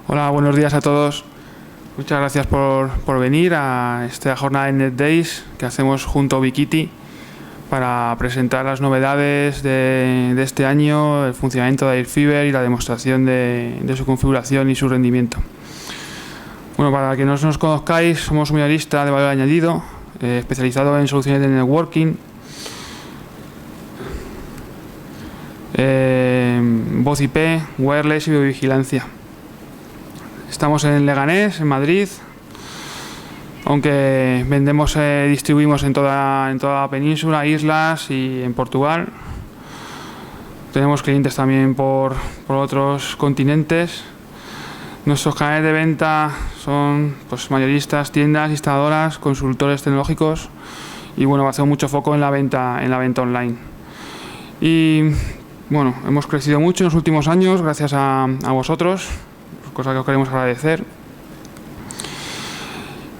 Hola, buenos días a todos. Muchas gracias por venir a esta jornada de NetDays que hacemos junto a Ubiquiti para presentar las novedades de este año, el funcionamiento de Airfiber y la demostración de su configuración y su rendimiento. Bueno, para que no nos conozcáis, somos un minorista de valor añadido, especializado en soluciones de networking, voz IP, wireless y videovigilancia. Estamos en Leganés, en Madrid, aunque vendemos, distribuimos en toda la península, islas y en Portugal. Tenemos clientes también por otros continentes. Nuestros canales de venta son pues, mayoristas, tiendas, instaladoras, consultores tecnológicos y bueno, hacemos mucho foco en la venta online. Y bueno, hemos crecido mucho en los últimos años gracias a vosotros, cosa que os queremos agradecer.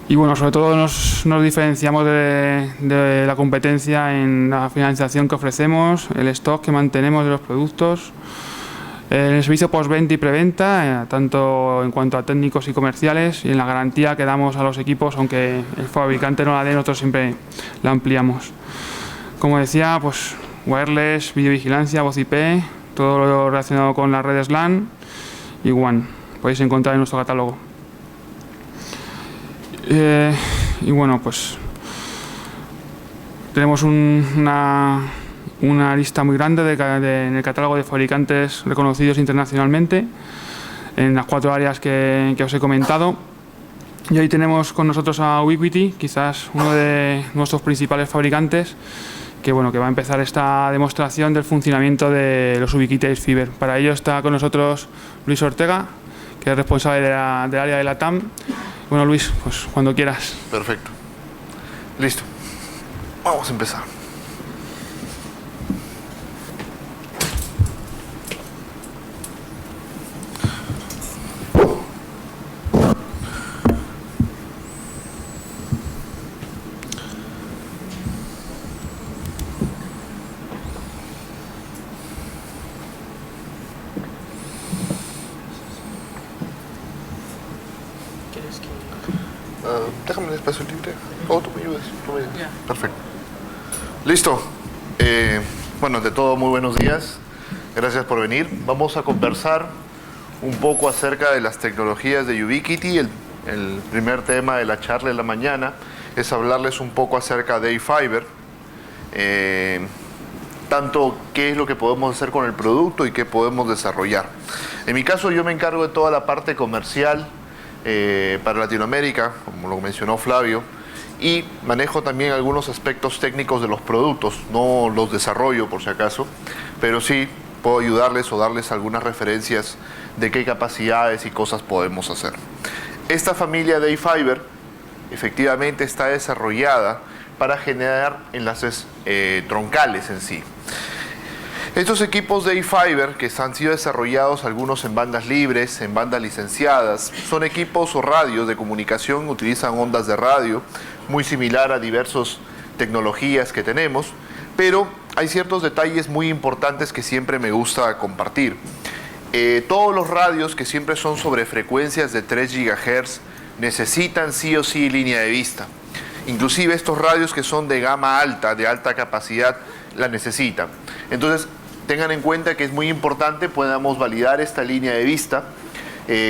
Y bueno, sobre todo nos diferenciamos de la competencia en la financiación que ofrecemos, el stock que mantenemos de los productos, el servicio postventa y preventa, tanto en cuanto a técnicos y comerciales, y en la garantía que damos a los equipos, aunque el fabricante no la dé, nosotros siempre la ampliamos. Como decía, pues wireless, videovigilancia, voz IP, todo lo relacionado con las redes LAN y WAN. Podéis encontrar en nuestro catálogo. Y bueno, pues tenemos una lista muy grande en el catálogo de fabricantes reconocidos internacionalmente en las 4 áreas que os he comentado. Y hoy tenemos con nosotros a Ubiquiti, quizás uno de nuestros principales fabricantes, que va a empezar esta demostración del funcionamiento de los Ubiquiti Airfiber. Para ello está con nosotros Luis Ortega, que es responsable del área de la TAM. Bueno, Luis, pues cuando quieras. Perfecto. Listo. Vamos a empezar. Déjame el espacio libre. O tú me ayudas. Yeah. Perfecto. Listo. Bueno, de todo, muy buenos días. Gracias por venir. Vamos a conversar un poco acerca de las tecnologías de Ubiquiti. El primer tema de la charla de la mañana es hablarles un poco acerca de Airfiber. Tanto qué es lo que podemos hacer con el producto y qué podemos desarrollar. En mi caso, yo me encargo de toda la parte comercial para Latinoamérica, como lo mencionó Flavio, y manejo también algunos aspectos técnicos de los productos, no los desarrollo por si acaso, pero sí puedo ayudarles o darles algunas referencias de qué capacidades y cosas podemos hacer. Esta familia de Airfiber efectivamente está desarrollada para generar enlaces troncales en sí. Estos equipos de Airfiber, que han sido desarrollados algunos en bandas libres, en bandas licenciadas, son equipos o radios de comunicación, utilizan ondas de radio, muy similar a diversas tecnologías que tenemos, pero hay ciertos detalles muy importantes que siempre me gusta compartir. Todos los radios que siempre son sobre frecuencias de 3 GHz necesitan sí o sí línea de vista. Inclusive estos radios que son de gama alta, de alta capacidad, la necesitan. Entonces, tengan en cuenta que es muy importante podamos validar esta línea de vista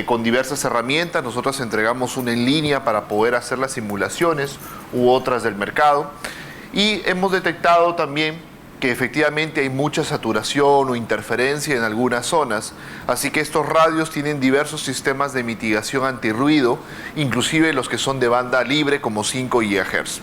con diversas herramientas. Nosotros entregamos una en línea para poder hacer las simulaciones u otras del mercado. Y hemos detectado también que efectivamente hay mucha saturación o interferencia en algunas zonas. Así que estos radios tienen diversos sistemas de mitigación antirruido, inclusive los que son de banda libre como 5 GHz.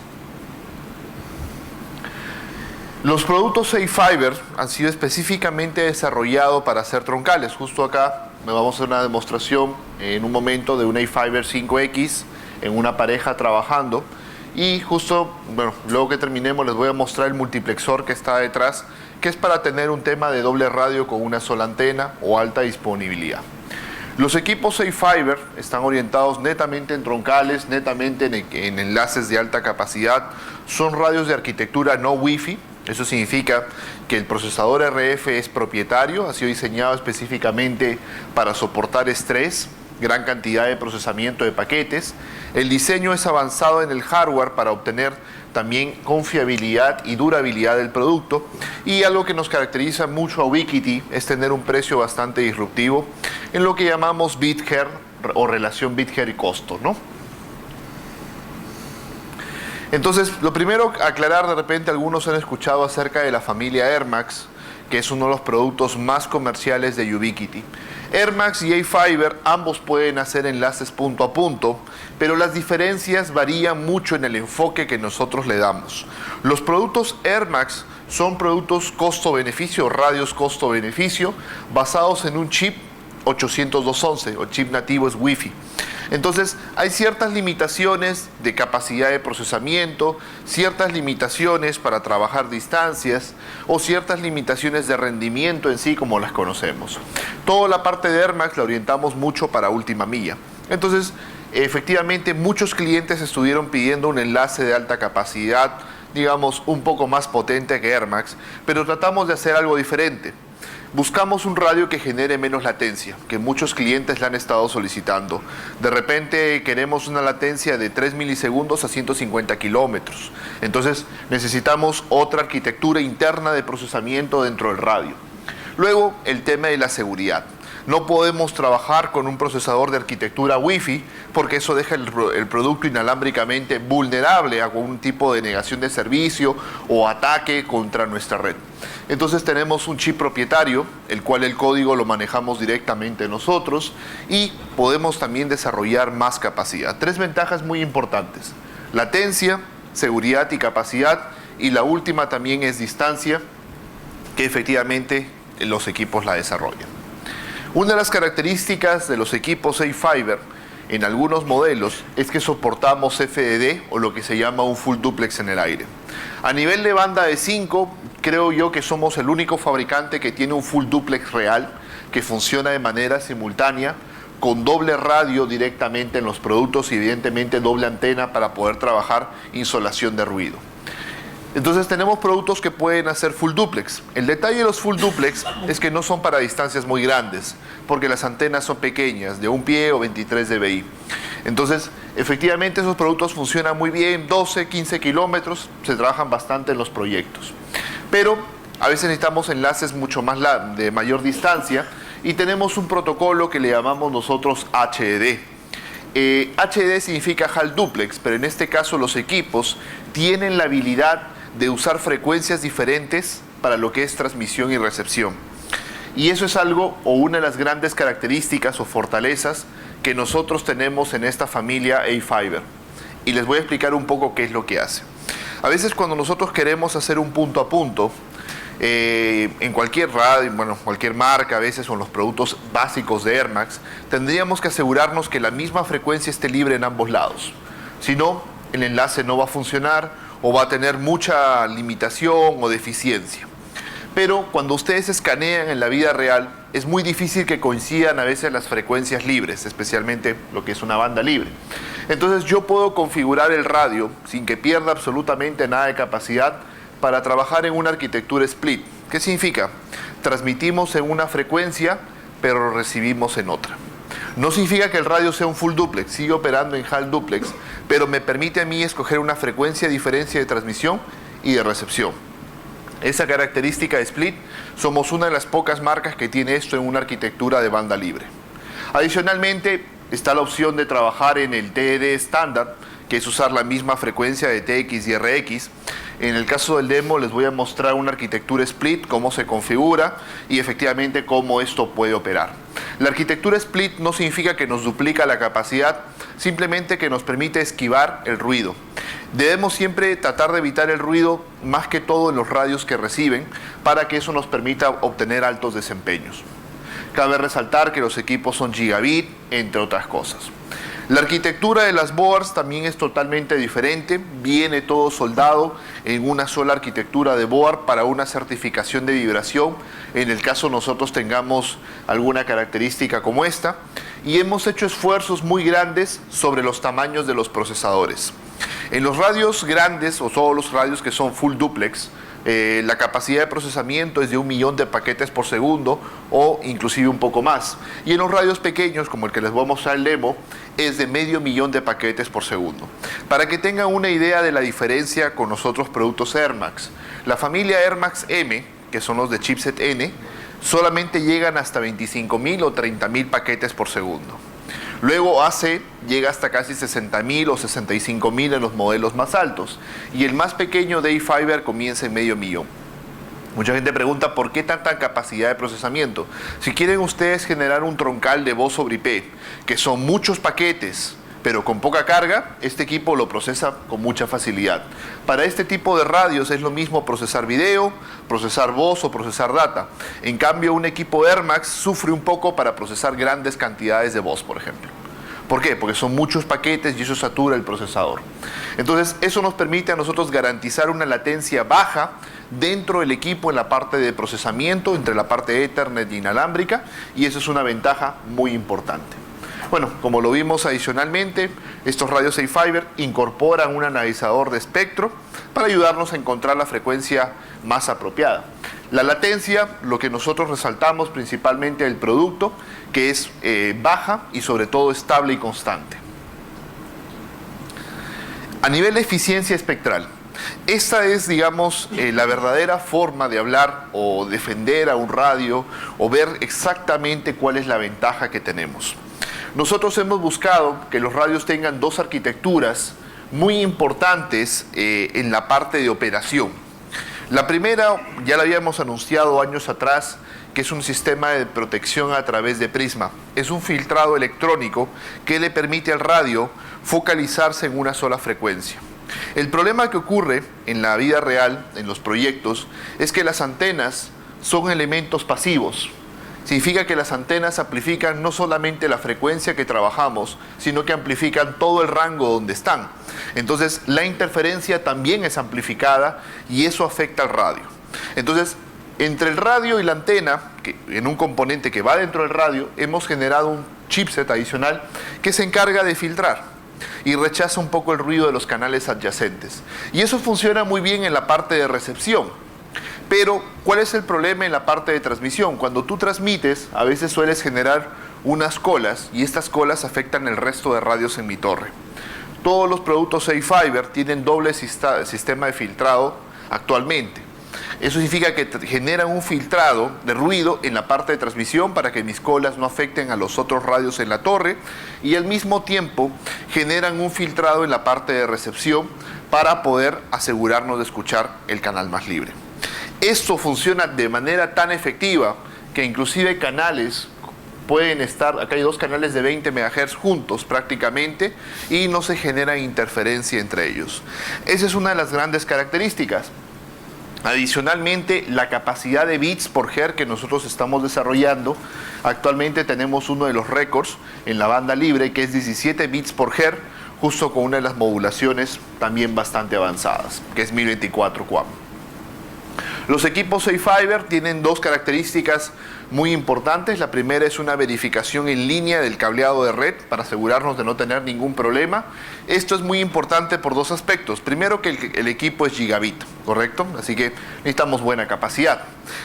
Los productos Airfiber han sido específicamente desarrollados para ser troncales. Justo acá me vamos a hacer una demostración en un momento de un Airfiber 5X en una pareja trabajando. Y justo, bueno, luego que terminemos les voy a mostrar el multiplexor que está detrás, que es para tener un tema de doble radio con una sola antena o alta disponibilidad. Los equipos Airfiber están orientados netamente en troncales, netamente en enlaces de alta capacidad. Son radios de arquitectura no Wi-Fi. Eso significa que el procesador RF es propietario, ha sido diseñado específicamente para soportar estrés gran cantidad de procesamiento de paquetes. El diseño es avanzado en el hardware para obtener también confiabilidad y durabilidad del producto. Y algo que nos caracteriza mucho a Ubiquiti es tener un precio bastante disruptivo en lo que llamamos bit-her o relación bit-her y costo, ¿no? Entonces, lo primero, aclarar, de repente algunos han escuchado acerca de la familia AirMax, que es uno de los productos más comerciales de Ubiquiti. AirMax y A-Fiber ambos pueden hacer enlaces punto a punto, pero las diferencias varían mucho en el enfoque que nosotros le damos. Los productos AirMax son productos costo-beneficio, radios costo-beneficio, basados en un chip 802.11, o chip nativo es Wi-Fi. Entonces, hay ciertas limitaciones de capacidad de procesamiento, ciertas limitaciones para trabajar distancias o ciertas limitaciones de rendimiento en sí, como las conocemos. Toda la parte de AirMax la orientamos mucho para última milla. Entonces, efectivamente, muchos clientes estuvieron pidiendo un enlace de alta capacidad, digamos, un poco más potente que AirMax, pero tratamos de hacer algo diferente. Buscamos un radio que genere menos latencia, que muchos clientes la han estado solicitando. De repente queremos una latencia de 3 milisegundos a 150 kilómetros. Entonces necesitamos otra arquitectura interna de procesamiento dentro del radio. Luego, el tema de la seguridad. No podemos trabajar con un procesador de arquitectura Wi-Fi porque eso deja el producto inalámbricamente vulnerable a algún tipo de negación de servicio o ataque contra nuestra red. Entonces tenemos un chip propietario, el cual el código lo manejamos directamente nosotros y podemos también desarrollar más capacidad. 3 ventajas muy importantes: latencia, seguridad y capacidad, y la última también es distancia, que efectivamente los equipos la desarrollan. Una de las características de los equipos A-Fiber en algunos modelos es que soportamos FDD, o lo que se llama un full duplex en el aire. A nivel de banda de 5, creo yo que somos el único fabricante que tiene un full duplex real, que funciona de manera simultánea, con doble radio directamente en los productos y evidentemente doble antena para poder trabajar insolación de ruido. Entonces tenemos productos que pueden hacer full duplex. El detalle de los full duplex es que no son para distancias muy grandes, porque las antenas son pequeñas, de 1 pie o 23 dBi. Entonces, efectivamente esos productos funcionan muy bien, 12, 15 kilómetros, se trabajan bastante en los proyectos. Pero a veces necesitamos enlaces mucho más de mayor distancia y tenemos un protocolo que le llamamos nosotros HED. HED significa Hall Duplex, pero en este caso los equipos tienen la habilidad de usar frecuencias diferentes para lo que es transmisión y recepción. Y eso es algo, o una de las grandes características o fortalezas que nosotros tenemos en esta familia A-Fiber. Y les voy a explicar un poco qué es lo que hace. A veces cuando nosotros queremos hacer un punto a punto, en cualquier radio, bueno, cualquier marca, a veces son los productos básicos de AirMax, tendríamos que asegurarnos que la misma frecuencia esté libre en ambos lados. Si no, el enlace no va a funcionar o va a tener mucha limitación o deficiencia. Pero cuando ustedes escanean en la vida real, es muy difícil que coincidan a veces las frecuencias libres, especialmente lo que es una banda libre. Entonces yo puedo configurar el radio sin que pierda absolutamente nada de capacidad para trabajar en una arquitectura split. ¿Qué significa? Transmitimos en una frecuencia, pero recibimos en otra. No significa que el radio sea un full duplex, sigue operando en Hall Duplex, pero me permite a mí escoger una frecuencia de diferencia de transmisión y de recepción. Esa característica de split, somos una de las pocas marcas que tiene esto en una arquitectura de banda libre. Adicionalmente, está la opción de trabajar en el TED estándar, que es usar la misma frecuencia de TX y RX. En el caso del demo les voy a mostrar una arquitectura split, cómo se configura y efectivamente cómo esto puede operar. La arquitectura split no significa que nos duplica la capacidad, simplemente que nos permite esquivar el ruido. Debemos siempre tratar de evitar el ruido, más que todo en los radios que reciben, para que eso nos permita obtener altos desempeños. Cabe resaltar que los equipos son gigabit, entre otras cosas. La arquitectura de las boards también es totalmente diferente, viene todo soldado en una sola arquitectura de board para una certificación de vibración, en el caso nosotros tengamos alguna característica como esta, y hemos hecho esfuerzos muy grandes sobre los tamaños de los procesadores. En los radios grandes, o todos los radios que son full duplex, La capacidad de procesamiento es de 1 millón de paquetes por segundo o inclusive un poco más. Y en los radios pequeños, como el que les voy a mostrar el demo, es de 500.000 de paquetes por segundo. Para que tengan una idea de la diferencia con los otros productos AirMax, la familia AirMax M, que son los de chipset N, solamente llegan hasta 25.000 o 30.000 paquetes por segundo. Luego AC llega hasta casi 60.000 o 65.000 en los modelos más altos. Y el más pequeño de A-Fiber comienza en 500.000. Mucha gente pregunta por qué tanta capacidad de procesamiento. Si quieren ustedes generar un troncal de voz sobre IP, que son muchos paquetes, pero con poca carga, este equipo lo procesa con mucha facilidad. Para este tipo de radios es lo mismo procesar video, procesar voz o procesar data. En cambio, un equipo AirMax sufre un poco para procesar grandes cantidades de voz, por ejemplo. ¿Por qué? Porque son muchos paquetes y eso satura el procesador. Entonces, eso nos permite a nosotros garantizar una latencia baja dentro del equipo en la parte de procesamiento, entre la parte Ethernet e inalámbrica, y eso es una ventaja muy importante. Bueno, como lo vimos adicionalmente, estos radios A-Fiber incorporan un analizador de espectro para ayudarnos a encontrar la frecuencia más apropiada. La latencia, lo que nosotros resaltamos principalmente del producto, que es baja y sobre todo estable y constante. A nivel de eficiencia espectral, esta es, digamos, la verdadera forma de hablar o defender a un radio o ver exactamente cuál es la ventaja que tenemos. Nosotros hemos buscado que los radios tengan dos arquitecturas muy importantes en la parte de operación. La primera, ya la habíamos anunciado años atrás, que es un sistema de protección a través de prisma. Es un filtrado electrónico que le permite al radio focalizarse en una sola frecuencia. El problema que ocurre en la vida real, en los proyectos, es que las antenas son elementos pasivos. Significa que las antenas amplifican no solamente la frecuencia que trabajamos, sino que amplifican todo el rango donde están. Entonces, la interferencia también es amplificada y eso afecta al radio. Entonces, entre el radio y la antena, en un componente que va dentro del radio, hemos generado un chipset adicional que se encarga de filtrar y rechaza un poco el ruido de los canales adyacentes. Y eso funciona muy bien en la parte de recepción. Pero, ¿cuál es el problema en la parte de transmisión? Cuando tú transmites, a veces sueles generar unas colas y estas colas afectan el resto de radios en mi torre. Todos los productos A-Fiber tienen doble sistema de filtrado actualmente. Eso significa que generan un filtrado de ruido en la parte de transmisión para que mis colas no afecten a los otros radios en la torre y al mismo tiempo generan un filtrado en la parte de recepción para poder asegurarnos de escuchar el canal más libre. Esto funciona de manera tan efectiva que inclusive canales pueden estar, acá hay dos canales de 20 MHz juntos prácticamente y no se genera interferencia entre ellos. Esa es una de las grandes características. Adicionalmente, la capacidad de bits por Hz que nosotros estamos desarrollando, actualmente tenemos uno de los récords en la banda libre que es 17 bits por Hz, justo con una de las modulaciones también bastante avanzadas, que es 1024 QAM. Los equipos A-Fiber tienen dos características muy importantes. La primera es una verificación en línea del cableado de red para asegurarnos de no tener ningún problema. Esto es muy importante por dos aspectos. Primero, que el equipo es gigabit, ¿correcto? Así que necesitamos buena capacidad.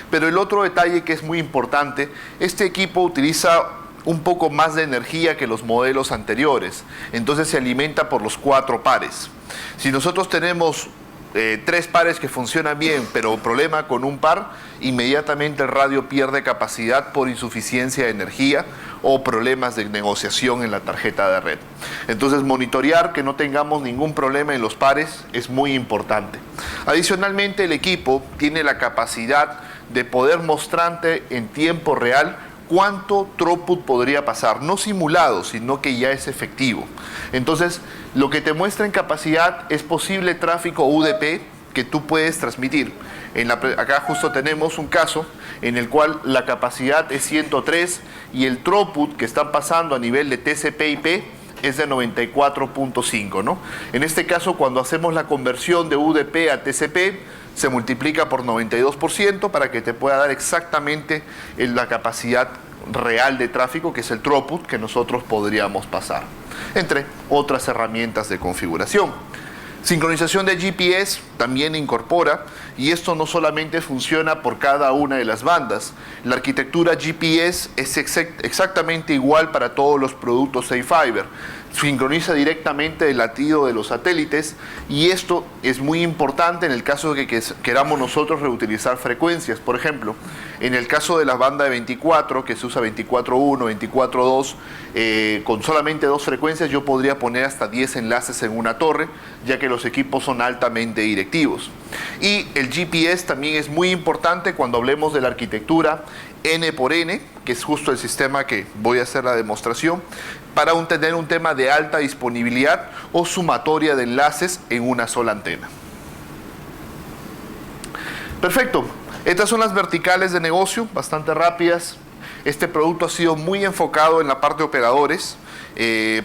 Pero el otro detalle que es muy importante, este equipo utiliza un poco más de energía que los modelos anteriores. Entonces se alimenta por los 4 pares. Si nosotros tenemos 3 pares que funcionan bien, pero problema con un par, inmediatamente el radio pierde capacidad por insuficiencia de energía o problemas de negociación en la tarjeta de red. Entonces, monitorear que no tengamos ningún problema en los pares es muy importante. Adicionalmente, el equipo tiene la capacidad de poder mostrarte en tiempo real cuánto throughput podría pasar, no simulado, sino que ya es efectivo. Entonces, lo que te muestra en capacidad es posible tráfico UDP que tú puedes transmitir. Acá justo tenemos un caso en el cual la capacidad es 103 y el throughput que están pasando a nivel de TCP/IP es de 94.5, ¿no? En este caso, cuando hacemos la conversión de UDP a TCP, se multiplica por 92% para que te pueda dar exactamente la capacidad real de tráfico, que es el throughput que nosotros podríamos pasar, entre otras herramientas de configuración. Sincronización de GPS, también incorpora, y esto no solamente funciona por cada una de las bandas. La arquitectura GPS es exactamente igual para todos los productos A-Fiber. Sincroniza directamente el latido de los satélites, y esto es muy importante en el caso de que queramos nosotros reutilizar frecuencias. Por ejemplo, en el caso de la banda de 24, que se usa 24.1, 24.2, con solamente 2 frecuencias yo podría poner hasta 10 enlaces en una torre, ya que los equipos son altamente directivos. Y el GPS también es muy importante cuando hablemos de la arquitectura N por N, que es justo el sistema que voy a hacer la demostración, para tener un tema de alta disponibilidad o sumatoria de enlaces en una sola antena. Perfecto. Estas son las verticales de negocio, bastante rápidas. Este producto ha sido muy enfocado en la parte de operadores.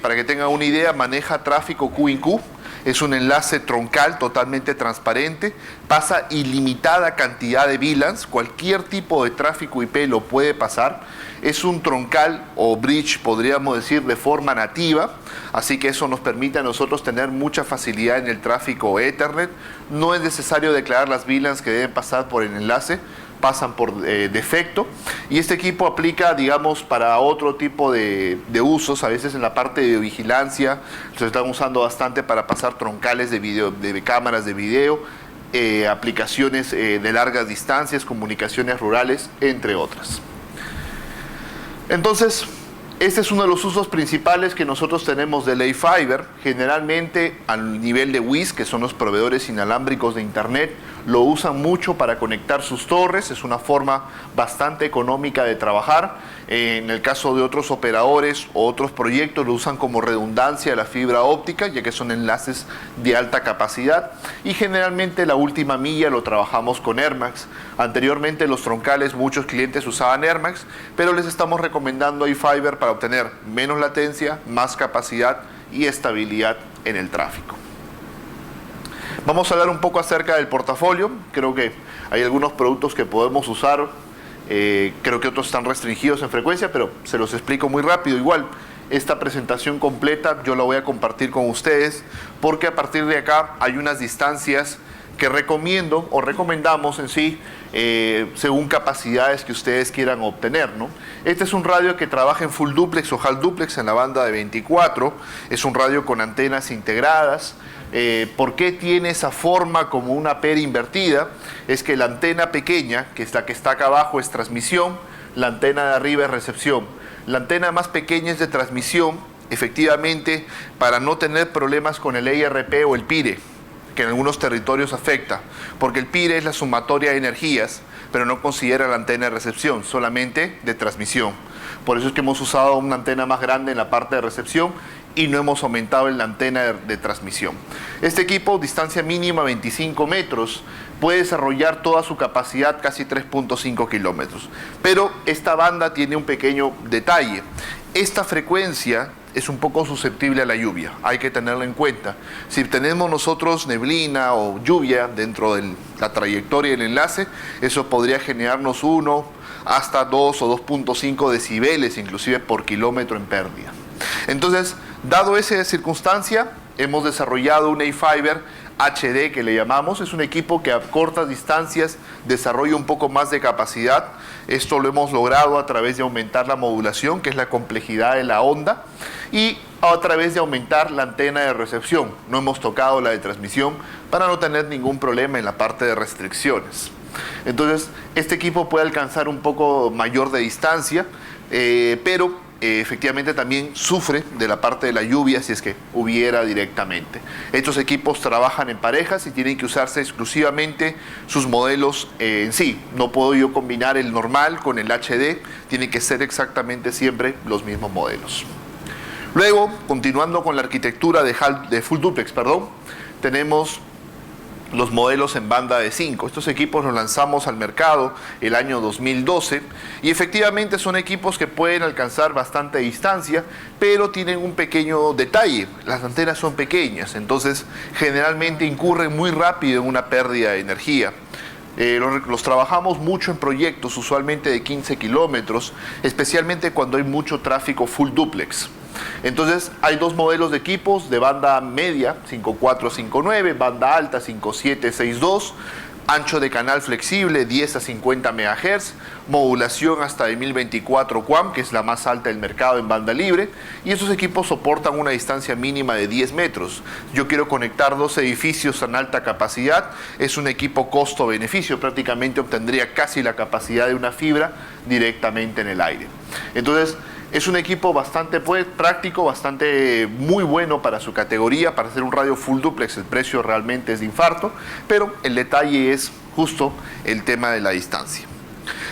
Para que tengan una idea, maneja tráfico Q en Q. Es un enlace troncal totalmente transparente, pasa ilimitada cantidad de VLANs, cualquier tipo de tráfico IP lo puede pasar. Es un troncal o bridge, podríamos decir, de forma nativa, así que eso nos permite a nosotros tener mucha facilidad en el tráfico Ethernet. No es necesario declarar las VLANs que deben pasar por el enlace, pasan por defecto, y este equipo aplica, digamos, para otro tipo de usos. A veces en la parte de vigilancia se están usando bastante para pasar troncales de video, de cámaras de video, aplicaciones de largas distancias, comunicaciones rurales, entre otras. Entonces, este es uno de los usos principales que nosotros tenemos del A-Fiber. Generalmente al nivel de WIS, que son los proveedores inalámbricos de internet, lo usan mucho para conectar sus torres. Es una forma bastante económica de trabajar. En el caso de otros operadores o otros proyectos lo usan como redundancia de la fibra óptica, ya que son enlaces de alta capacidad. Y generalmente la última milla lo trabajamos con Airmax. Anteriormente los troncales muchos clientes usaban Airmax, pero les estamos recomendando A-Fiber para obtener menos latencia, más capacidad y estabilidad en el tráfico. Vamos a hablar un poco acerca del portafolio. Creo que hay algunos productos que podemos usar, creo que otros están restringidos en frecuencia, pero se los explico muy rápido. Igual, esta presentación completa yo la voy a compartir con ustedes, porque a partir de acá hay unas distancias que recomiendo o recomendamos en sí, según capacidades que ustedes quieran obtener, ¿no? Este es un radio que trabaja en full duplex o half duplex en la banda de 24, es un radio con antenas integradas. ¿Por qué tiene esa forma como una pera invertida? Es que la antena pequeña, que es la que está acá abajo, es transmisión, la antena de arriba es recepción. La antena más pequeña es de transmisión, efectivamente, para no tener problemas con el EIRP o el PIRE, que en algunos territorios afecta, porque el PIRE es la sumatoria de energías, pero no considera la antena de recepción, solamente de transmisión. Por eso es que hemos usado una antena más grande en la parte de recepción y no hemos aumentado en la antena de transmisión. Este equipo, distancia mínima 25 metros, puede desarrollar toda su capacidad, casi 3.5 kilómetros. Pero esta banda tiene un pequeño detalle. Esta frecuencia es un poco susceptible a la lluvia, hay que tenerlo en cuenta. Si tenemos nosotros neblina o lluvia dentro de la trayectoria del enlace, eso podría generarnos 1 hasta 2 o 2.5 decibeles, inclusive por kilómetro en pérdida. Entonces, dado esa circunstancia, hemos desarrollado un A-Fiber HD, que le llamamos. Es un equipo que a cortas distancias desarrolla un poco más de capacidad. Esto lo hemos logrado a través de aumentar la modulación, que es la complejidad de la onda, y a través de aumentar la antena de recepción. No hemos tocado la de transmisión para no tener ningún problema en la parte de restricciones. Entonces, este equipo puede alcanzar un poco mayor de distancia, pero efectivamente también sufre de la parte de la lluvia si es que hubiera directamente. Estos equipos trabajan en parejas y tienen que usarse exclusivamente sus modelos en sí. No puedo yo combinar el normal con el HD, tienen que ser exactamente siempre los mismos modelos. Luego, continuando con la arquitectura de full duplex, tenemos los modelos en banda de 5. Estos equipos los lanzamos al mercado el año 2012 y efectivamente son equipos que pueden alcanzar bastante distancia, pero tienen un pequeño detalle: las antenas son pequeñas, entonces generalmente incurren muy rápido en una pérdida de energía. Los trabajamos mucho en proyectos, usualmente de 15 kilómetros, especialmente cuando hay mucho tráfico full duplex. Entonces hay dos modelos de equipos: de banda media 5459, banda alta 5762, ancho de canal flexible 10 a 50 MHz, modulación hasta de 1024 QAM, que es la más alta del mercado en banda libre, y esos equipos soportan una distancia mínima de 10 metros. Yo quiero conectar dos edificios en alta capacidad, es un equipo costo-beneficio, prácticamente obtendría casi la capacidad de una fibra directamente en el aire. Entonces, es un equipo bastante práctico, muy bueno para su categoría. Para hacer un radio full duplex el precio realmente es de infarto, pero el detalle es justo el tema de la distancia.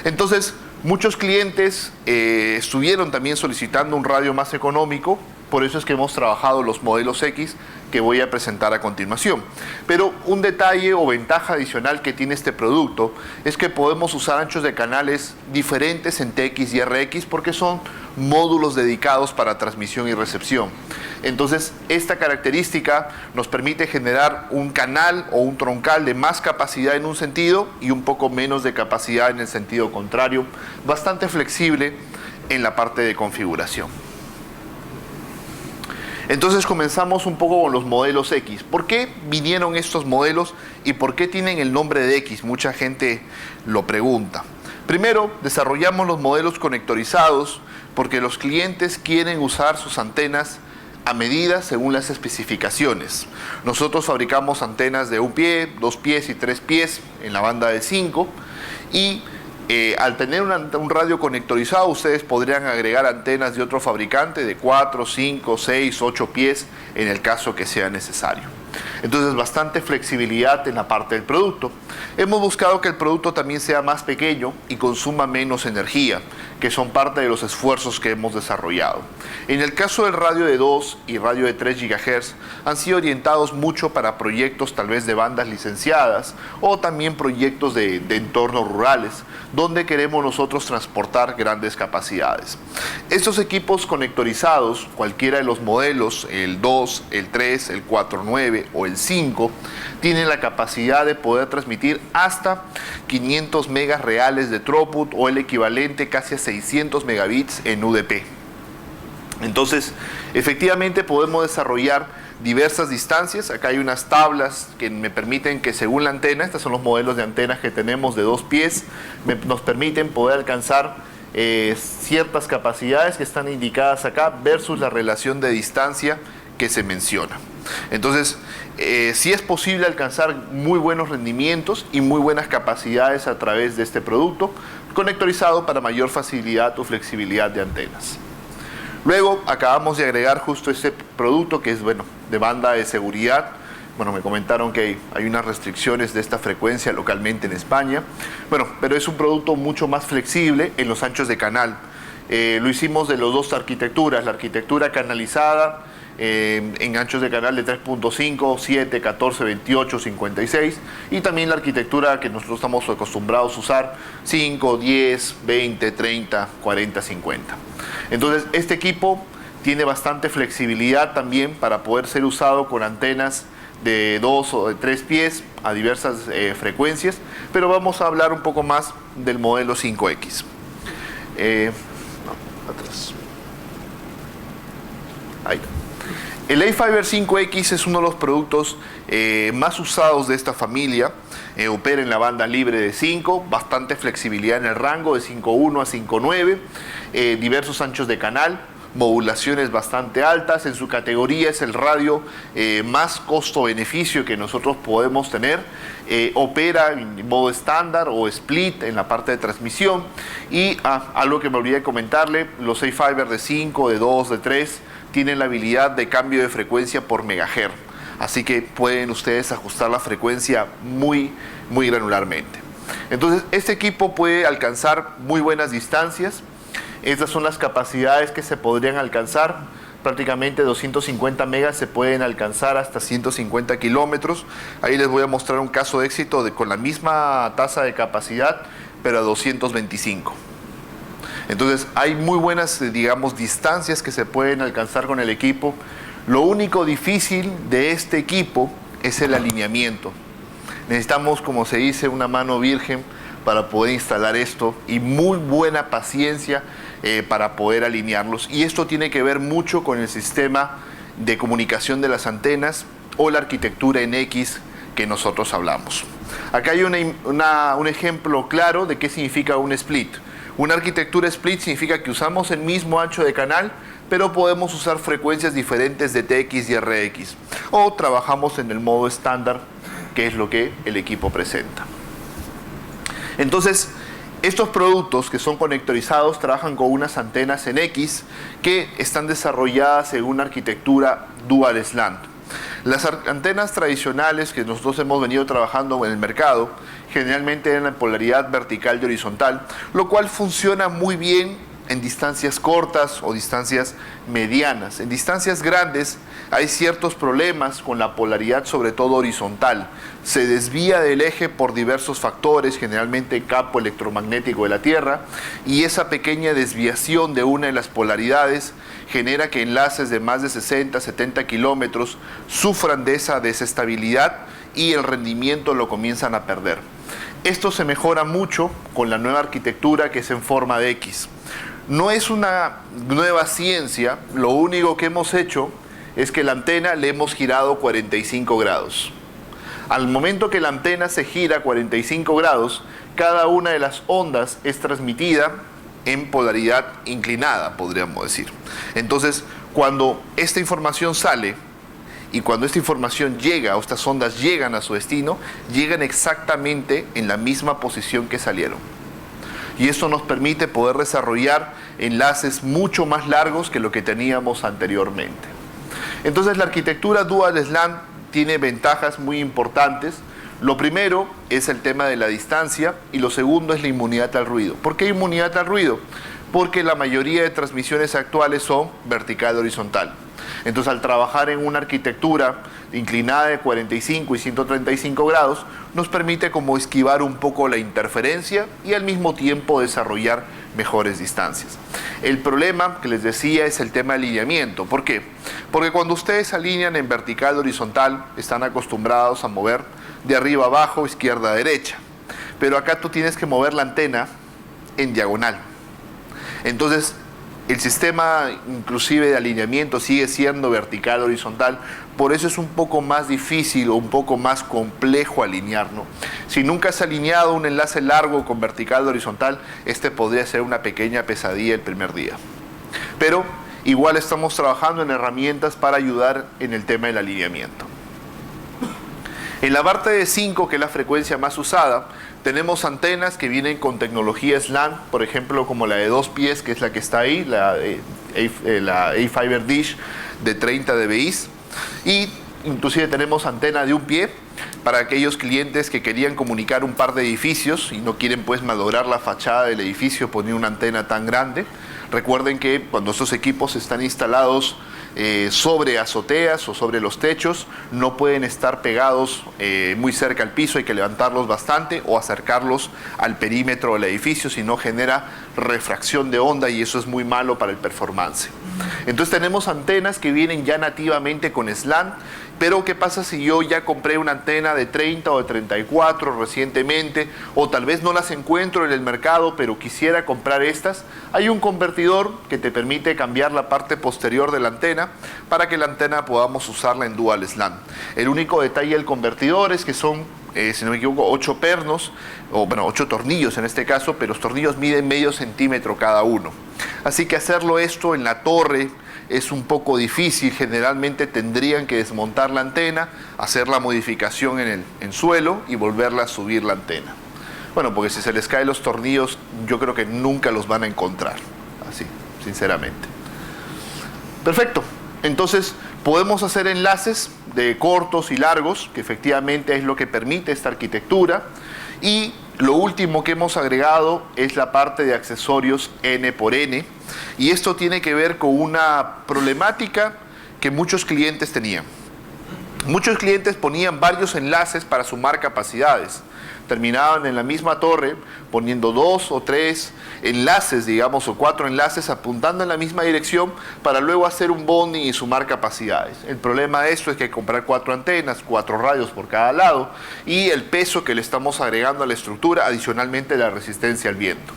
Entonces, muchos clientes estuvieron también solicitando un radio más económico, por eso es que hemos trabajado los modelos X que voy a presentar a continuación. Pero un detalle o ventaja adicional que tiene este producto es que podemos usar anchos de canales diferentes en TX y RX porque son módulos dedicados para transmisión y recepción. Entonces, esta característica nos permite generar un canal o un troncal de más capacidad en un sentido y un poco menos de capacidad en el sentido contrario, bastante flexible en la parte de configuración. Entonces comenzamos un poco con los modelos X. ¿Por qué vinieron estos modelos y por qué tienen el nombre de X? Mucha gente lo pregunta. Primero, desarrollamos los modelos conectorizados porque los clientes quieren usar sus antenas a medida según las especificaciones. Nosotros fabricamos antenas de 1 pie, 2 pies y 3 pies en la banda de 5 y al tener un radio conectorizado, ustedes podrían agregar antenas de otro fabricante de 4, 5, 6, 8 pies en el caso que sea necesario. Entonces, bastante flexibilidad en la parte del producto. Hemos buscado que el producto también sea más pequeño y consuma menos energía, que son parte de los esfuerzos que hemos desarrollado. En el caso del radio de 2 y radio de 3 GHz, han sido orientados mucho para proyectos tal vez de bandas licenciadas o también proyectos de entornos rurales, donde queremos nosotros transportar grandes capacidades. Estos equipos conectorizados, cualquiera de los modelos, el 2, el 3, el 4.9 o el 5, tienen la capacidad de poder transmitir hasta 500 megas reales de throughput o el equivalente casi a 600 megabits en UDP. Entonces, efectivamente podemos desarrollar diversas distancias. Acá hay unas tablas que me permiten que según la antena, estos son los modelos de antenas que tenemos de 2 pies, nos permiten poder alcanzar ciertas capacidades que están indicadas acá versus la relación de distancia que se menciona. Entonces, sí es posible alcanzar muy buenos rendimientos y muy buenas capacidades a través de este producto conectorizado para mayor facilidad o flexibilidad de antenas. Luego acabamos de agregar justo este producto que es de banda de seguridad. Me comentaron que hay unas restricciones de esta frecuencia localmente en España. Pero es un producto mucho más flexible en los anchos de canal. Lo hicimos de las dos arquitecturas, la arquitectura canalizada en anchos de canal de 3.5, 7, 14, 28, 56 y también la arquitectura que nosotros estamos acostumbrados a usar 5, 10, 20, 30, 40, 50. Entonces este equipo tiene bastante flexibilidad también para poder ser usado con antenas de 2 o de 3 pies a diversas frecuencias, pero vamos a hablar un poco más del modelo 5X. Atrás. Ahí. El A-Fiber 5X es uno de los productos más usados de esta familia. Opera en la banda libre de 5, bastante flexibilidad en el rango de 5.1 a 5.9, diversos anchos de canal, modulaciones bastante altas. En su categoría es el radio más costo-beneficio que nosotros podemos tener. Opera en modo estándar o split en la parte de transmisión. Y algo que me olvidé de comentarle, los A-Fiber de 5, de 2, de 3 tienen la habilidad de cambio de frecuencia por megahertz. Así que pueden ustedes ajustar la frecuencia muy granularmente. Entonces, este equipo puede alcanzar muy buenas distancias. Estas son las capacidades que se podrían alcanzar. Prácticamente 250 megas se pueden alcanzar hasta 150 kilómetros. Ahí les voy a mostrar un caso de éxito con la misma tasa de capacidad, pero a 225. Entonces, hay muy buenas, distancias que se pueden alcanzar con el equipo. Lo único difícil de este equipo es el alineamiento. Necesitamos, como se dice, una mano virgen para poder instalar esto y muy buena paciencia para poder alinearlos. Y esto tiene que ver mucho con el sistema de comunicación de las antenas o la arquitectura en X que nosotros hablamos. Acá hay un ejemplo claro de qué significa un split. Una arquitectura split significa que usamos el mismo ancho de canal, pero podemos usar frecuencias diferentes de TX y RX. O trabajamos en el modo estándar, que es lo que el equipo presenta. Entonces, estos productos que son conectorizados trabajan con unas antenas en X que están desarrolladas en una arquitectura dual slant. Las antenas tradicionales que nosotros hemos venido trabajando en el mercado generalmente en la polaridad vertical y horizontal, lo cual funciona muy bien en distancias cortas o distancias medianas. En distancias grandes hay ciertos problemas con la polaridad, sobre todo horizontal. Se desvía del eje por diversos factores, generalmente el campo electromagnético de la Tierra, y esa pequeña desviación de una de las polaridades genera que enlaces de más de 60, 70 kilómetros sufran de esa desestabilidad y el rendimiento lo comienzan a perder. Esto se mejora mucho con la nueva arquitectura que es en forma de X. No es una nueva ciencia, lo único que hemos hecho es que la antena le hemos girado 45 grados. Al momento que la antena se gira 45 grados, cada una de las ondas es transmitida en polaridad inclinada, podríamos decir. Entonces, cuando esta información sale y cuando esta información llega, o estas ondas llegan a su destino, llegan exactamente en la misma posición que salieron. Y esto nos permite poder desarrollar enlaces mucho más largos que lo que teníamos anteriormente. Entonces la arquitectura Dual SLAN tiene ventajas muy importantes. Lo primero es el tema de la distancia y lo segundo es la inmunidad al ruido. ¿Por qué inmunidad al ruido? Porque la mayoría de transmisiones actuales son vertical-horizontal. Entonces, al trabajar en una arquitectura inclinada de 45 y 135 grados, nos permite como esquivar un poco la interferencia y al mismo tiempo desarrollar mejores distancias. El problema que les decía es el tema de alineamiento. ¿Por qué? Porque cuando ustedes alinean en vertical-horizontal, están acostumbrados a mover de arriba a abajo, izquierda a derecha. Pero acá tú tienes que mover la antena en diagonal. Entonces, el sistema inclusive de alineamiento sigue siendo vertical horizontal, por eso es un poco más difícil o un poco más complejo alinear, ¿no? Si nunca has alineado un enlace largo con vertical horizontal, este podría ser una pequeña pesadilla el primer día. Pero igual estamos trabajando en herramientas para ayudar en el tema del alineamiento. En la parte de 5, que es la frecuencia más usada, tenemos antenas que vienen con tecnología SLAN, por ejemplo, como la de 2 pies, que es la que está ahí, la A-Fiber Dish de 30 dBi. Y inclusive tenemos antena de 1 pie para aquellos clientes que querían comunicar un par de edificios y no quieren pues malograr la fachada del edificio poniendo una antena tan grande. Recuerden que cuando estos equipos están instalados sobre azoteas o sobre los techos, no pueden estar pegados muy cerca al piso, hay que levantarlos bastante o acercarlos al perímetro del edificio, si no genera refracción de onda y eso es muy malo para el performance. Entonces tenemos antenas que vienen ya nativamente con SLAN, pero ¿qué pasa si yo ya compré una antena de 30 o de 34 recientemente, o tal vez no las encuentro en el mercado, pero quisiera comprar estas? Hay un convertidor que te permite cambiar la parte posterior de la antena para que la antena podamos usarla en Dual SLAN. El único detalle del convertidor es que son, si no me equivoco, 8 pernos, o bueno, 8 tornillos en este caso, pero los tornillos miden medio centímetro cada uno. Así que hacerlo esto en la torre es un poco difícil. Generalmente tendrían que desmontar la antena, hacer la modificación en suelo y volverla a subir la antena. Bueno, porque si se les caen los tornillos, yo creo que nunca los van a encontrar, así, sinceramente. Perfecto. Entonces, podemos hacer enlaces de cortos y largos, que efectivamente es lo que permite esta arquitectura. Y lo último que hemos agregado es la parte de accesorios N por N. Y esto tiene que ver con una problemática que muchos clientes tenían. Muchos clientes ponían varios enlaces para sumar capacidades. terminaban en la misma torre poniendo 2 o 3 enlaces, digamos, o 4 enlaces apuntando en la misma dirección para luego hacer un bonding y sumar capacidades. El problema de esto es que hay que comprar 4 antenas, 4 radios por cada lado y el peso que le estamos agregando a la estructura, adicionalmente la resistencia al viento.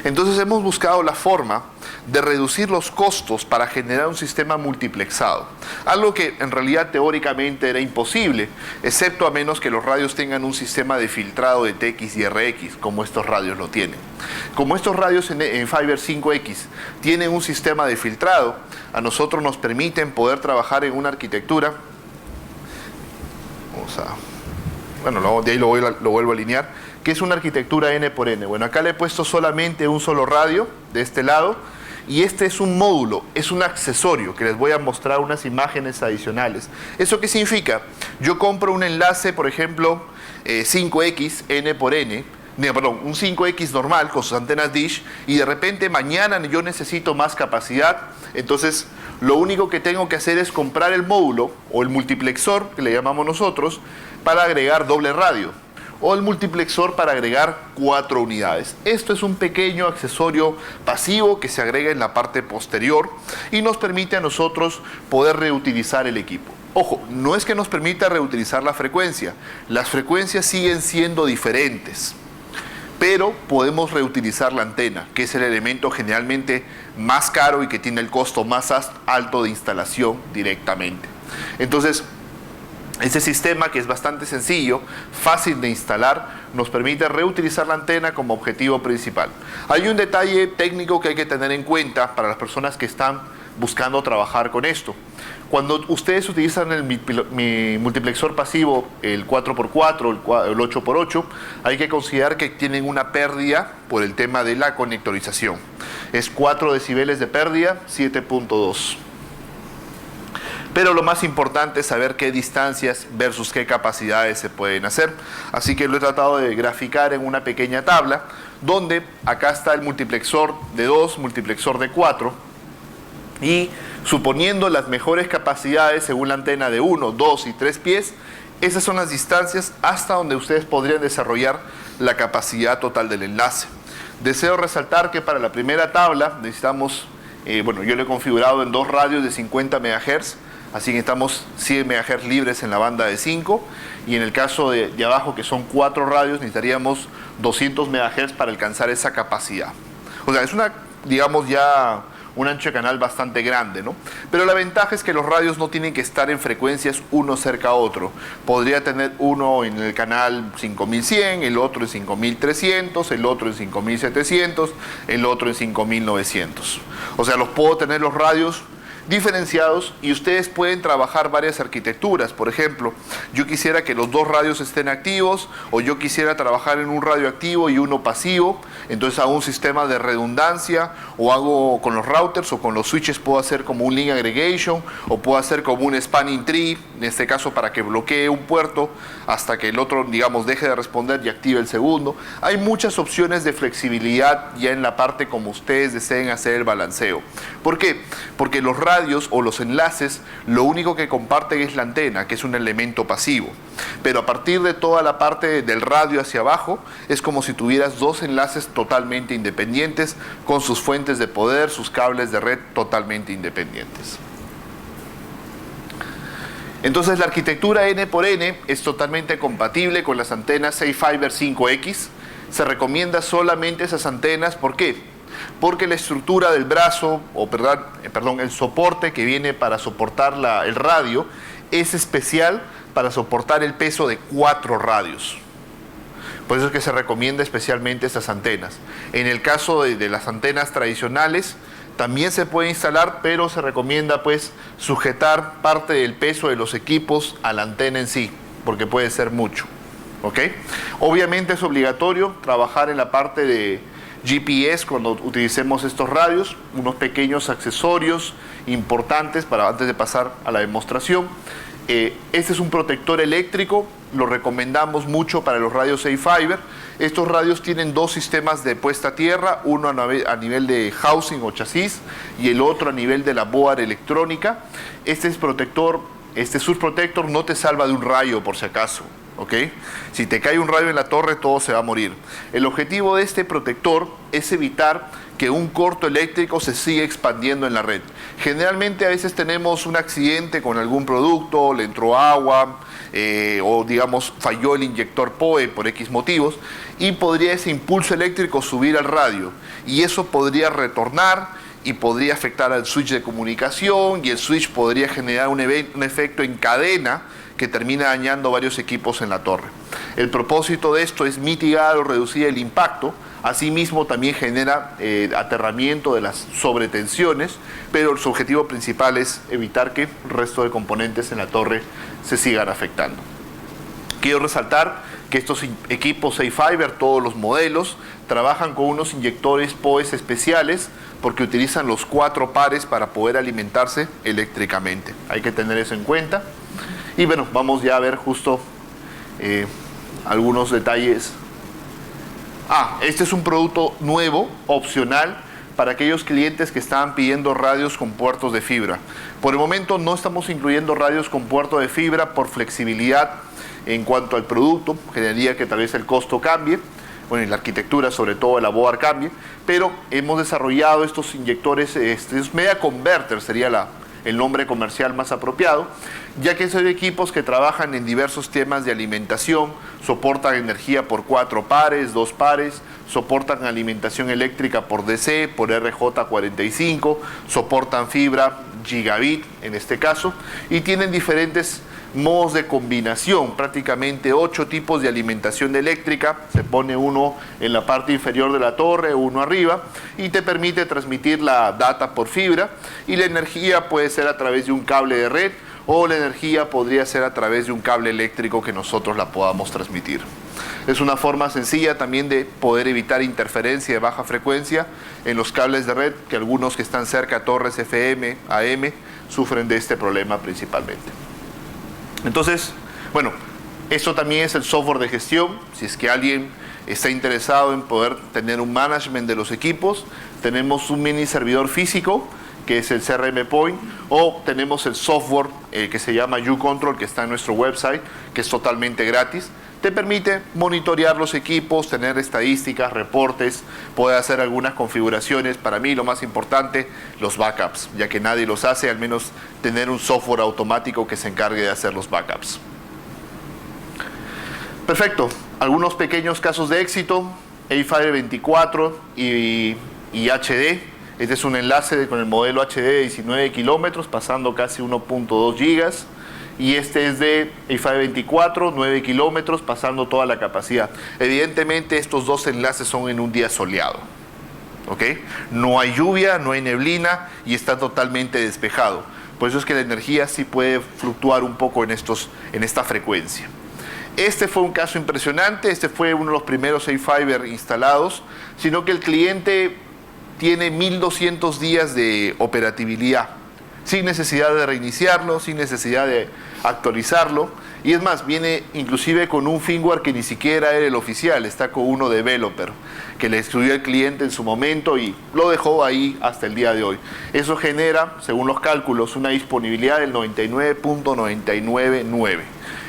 Entonces hemos buscado la forma de reducir los costos para generar un sistema multiplexado, algo que en realidad teóricamente era imposible, excepto a menos que los radios tengan un sistema de filtrado de TX y RX, como estos radios lo tienen. Como estos radios en Fiber 5X tienen un sistema de filtrado, a nosotros nos permiten poder trabajar en una arquitectura, de ahí lo vuelvo a alinear, que es una arquitectura N por N. Bueno, acá le he puesto solamente un solo radio de este lado, y este es un módulo, es un accesorio que les voy a mostrar unas imágenes adicionales. ¿Eso qué significa? Yo compro un enlace, por ejemplo, 5X, N por N, un 5X normal con sus antenas dish, y de repente mañana yo necesito más capacidad. Entonces lo único que tengo que hacer es comprar el módulo o el multiplexor, que le llamamos nosotros, para agregar doble radio, o el multiplexor para agregar 4 unidades. Esto es un pequeño accesorio pasivo que se agrega en la parte posterior y nos permite a nosotros poder reutilizar el equipo. Ojo, no es que nos permita reutilizar la frecuencia, las frecuencias siguen siendo diferentes, pero podemos reutilizar la antena, que es el elemento generalmente más caro y que tiene el costo más alto de instalación directamente. Entonces, este sistema, que es bastante sencillo, fácil de instalar, nos permite reutilizar la antena como objetivo principal. Hay un detalle técnico que hay que tener en cuenta para las personas que están buscando trabajar con esto. Cuando ustedes utilizan mi multiplexor pasivo, el 4x4, el 8x8, hay que considerar que tienen una pérdida por el tema de la conectorización. Es 4 decibeles de pérdida, 7.2. Pero lo más importante es saber qué distancias versus qué capacidades se pueden hacer. Así que lo he tratado de graficar en una pequeña tabla, donde acá está el multiplexor de 2, multiplexor de 4, y suponiendo las mejores capacidades según la antena de 1, 2 y 3 pies, esas son las distancias hasta donde ustedes podrían desarrollar la capacidad total del enlace. Deseo resaltar que para la primera tabla necesitamos, yo lo he configurado en 2 radios de 50 MHz, así que estamos 100 MHz libres en la banda de 5, y en el caso de abajo, que son 4 radios, necesitaríamos 200 MHz para alcanzar esa capacidad. O sea, es ya un ancho de canal bastante grande, ¿no? Pero la ventaja es que los radios no tienen que estar en frecuencias uno cerca a otro. Podría tener uno en el canal 5100, el otro en 5300, el otro en 5700, el otro en 5900. O sea, los puedo tener los radios diferenciados y ustedes pueden trabajar varias arquitecturas. Por ejemplo, yo quisiera que los 2 radios estén activos, o yo quisiera trabajar en un radio activo y uno pasivo, entonces hago un sistema de redundancia, o hago con los routers o con los switches, puedo hacer como un link aggregation, o puedo hacer como un spanning tree, en este caso para que bloquee un puerto hasta que el otro, deje de responder y active el segundo. Hay muchas opciones de flexibilidad ya en la parte como ustedes deseen hacer el balanceo. ¿Por qué? Porque los radios o los enlaces, lo único que comparten es la antena, que es un elemento pasivo. Pero a partir de toda la parte del radio hacia abajo, es como si tuvieras 2 enlaces totalmente independientes, con sus fuentes de poder, sus cables de red totalmente independientes. Entonces la arquitectura N por N es totalmente compatible con las antenas Fiber 5X. Se recomienda solamente esas antenas. ¿Por qué? Porque la estructura del brazo, el soporte que viene para soportar el radio, es especial para soportar el peso de 4 radios. Por eso es que se recomienda especialmente estas antenas. En el caso de las antenas tradicionales, también se puede instalar, pero se recomienda sujetar parte del peso de los equipos a la antena en sí, porque puede ser mucho. ¿Ok? Obviamente es obligatorio trabajar en la parte de GPS cuando utilicemos estos radios, unos pequeños accesorios importantes antes de pasar a la demostración. Este es un protector eléctrico, lo recomendamos mucho para los radios A-Fiber. Estos radios tienen 2 sistemas de puesta a tierra, uno a nivel de housing o chasis y el otro a nivel de la board electrónica. Este surf protector no te salva de un rayo por si acaso. ¿ok? Si te cae un rayo en la torre, todo se va a morir. El objetivo de este protector es evitar que un corto eléctrico se siga expandiendo en la red. Generalmente a veces tenemos un accidente con algún producto, le entró agua, o digamos falló el inyector POE por X motivos, y podría ese impulso eléctrico subir al radio, y eso podría retornar y podría afectar al switch de comunicación, y el switch podría generar un efecto en cadena que termina dañando varios equipos en la torre. El propósito de esto es mitigar o reducir el impacto. Asimismo también genera aterramiento de las sobretensiones, pero su objetivo principal es evitar que el resto de componentes en la torre se sigan afectando. Quiero resaltar que estos equipos Safe Fiber, todos los modelos, trabajan con unos inyectores POEs especiales porque utilizan los 4 pares para poder alimentarse eléctricamente. Hay que tener eso en cuenta. Y bueno, vamos ya a ver justo algunos detalles. Este es un producto nuevo, opcional, para aquellos clientes que estaban pidiendo radios con puertos de fibra. Por el momento no estamos incluyendo radios con puerto de fibra por flexibilidad en cuanto al producto. Generaría que tal vez el costo cambie, bueno, y la arquitectura, sobre todo la board, cambie, pero hemos desarrollado estos inyectores, Media Converter sería el nombre comercial más apropiado, ya que son equipos que trabajan en diversos temas de alimentación, soportan energía por 4 pares, 2 pares, soportan alimentación eléctrica por DC, por RJ45, soportan fibra gigabit en este caso, y tienen diferentes modos de combinación, prácticamente 8 tipos de alimentación eléctrica. Se pone uno en la parte inferior de la torre, uno arriba, y te permite transmitir la data por fibra, y la energía puede ser a través de un cable de red, o la energía podría ser a través de un cable eléctrico que nosotros la podamos transmitir. Es una forma sencilla también de poder evitar interferencia de baja frecuencia en los cables de red, que algunos que están cerca a torres FM, AM, sufren de este problema principalmente. Entonces, bueno, esto también es el software de gestión. Si es que alguien está interesado en poder tener un management de los equipos, tenemos un mini servidor físico, que es el CRM Point, o tenemos el software que se llama uControl, que está en nuestro website, que es totalmente gratis. Te permite monitorear los equipos, tener estadísticas, reportes, poder hacer algunas configuraciones. Para mí lo más importante, los backups, ya que nadie los hace, al menos tener un software automático que se encargue de hacer los backups. Perfecto, algunos pequeños casos de éxito, A-Fire 24 y HD. Este es un enlace con el modelo HD de 19 kilómetros, pasando casi 1.2 gigas. Y este es de A-Fire 24, 9 kilómetros, pasando toda la capacidad. Evidentemente estos dos enlaces son en un día soleado, ¿ok? No hay lluvia, no hay neblina y está totalmente despejado. Por eso es que la energía sí puede fluctuar un poco en esta frecuencia. Este fue un caso impresionante, este fue uno de los primeros A-Fiber instalados, sino que el cliente tiene 1200 días de operatividad, sin necesidad de reiniciarlo, sin necesidad de actualizarlo, y es más, viene inclusive con un firmware que ni siquiera era el oficial, está con uno developer, que le estudió el cliente en su momento y lo dejó ahí hasta el día de hoy. Eso genera, según los cálculos, una disponibilidad del 99.999.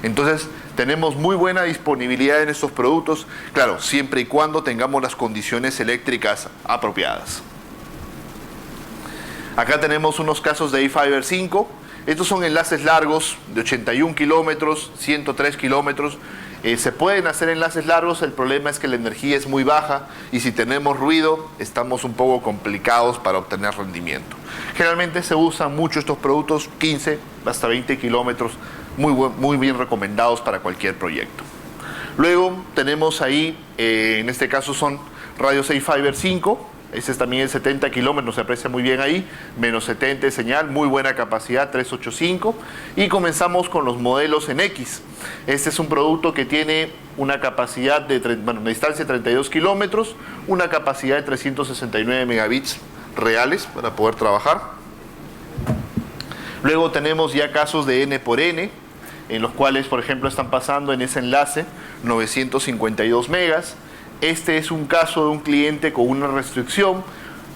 Entonces, tenemos muy buena disponibilidad en estos productos, claro, siempre y cuando tengamos las condiciones eléctricas apropiadas. Acá tenemos unos casos de A-Fiber 5. Estos son enlaces largos de 81 kilómetros, 103 kilómetros. Se pueden hacer enlaces largos, el problema es que la energía es muy baja y si tenemos ruido estamos un poco complicados para obtener rendimiento. Generalmente se usan mucho estos productos, 15 hasta 20 kilómetros, muy bien recomendados para cualquier proyecto. Luego tenemos ahí, en este caso son radios A-Fiber 5. Este es también el 70 kilómetros, se aprecia muy bien ahí, menos 70 de señal, muy buena capacidad, 385. Y comenzamos con los modelos en X. Este es un producto que tiene una capacidad una distancia de 32 kilómetros, una capacidad de 369 megabits reales para poder trabajar. Luego tenemos ya casos de N por N, en los cuales, por ejemplo, están pasando en ese enlace 952 megas. Este es un caso de un cliente con una restricción,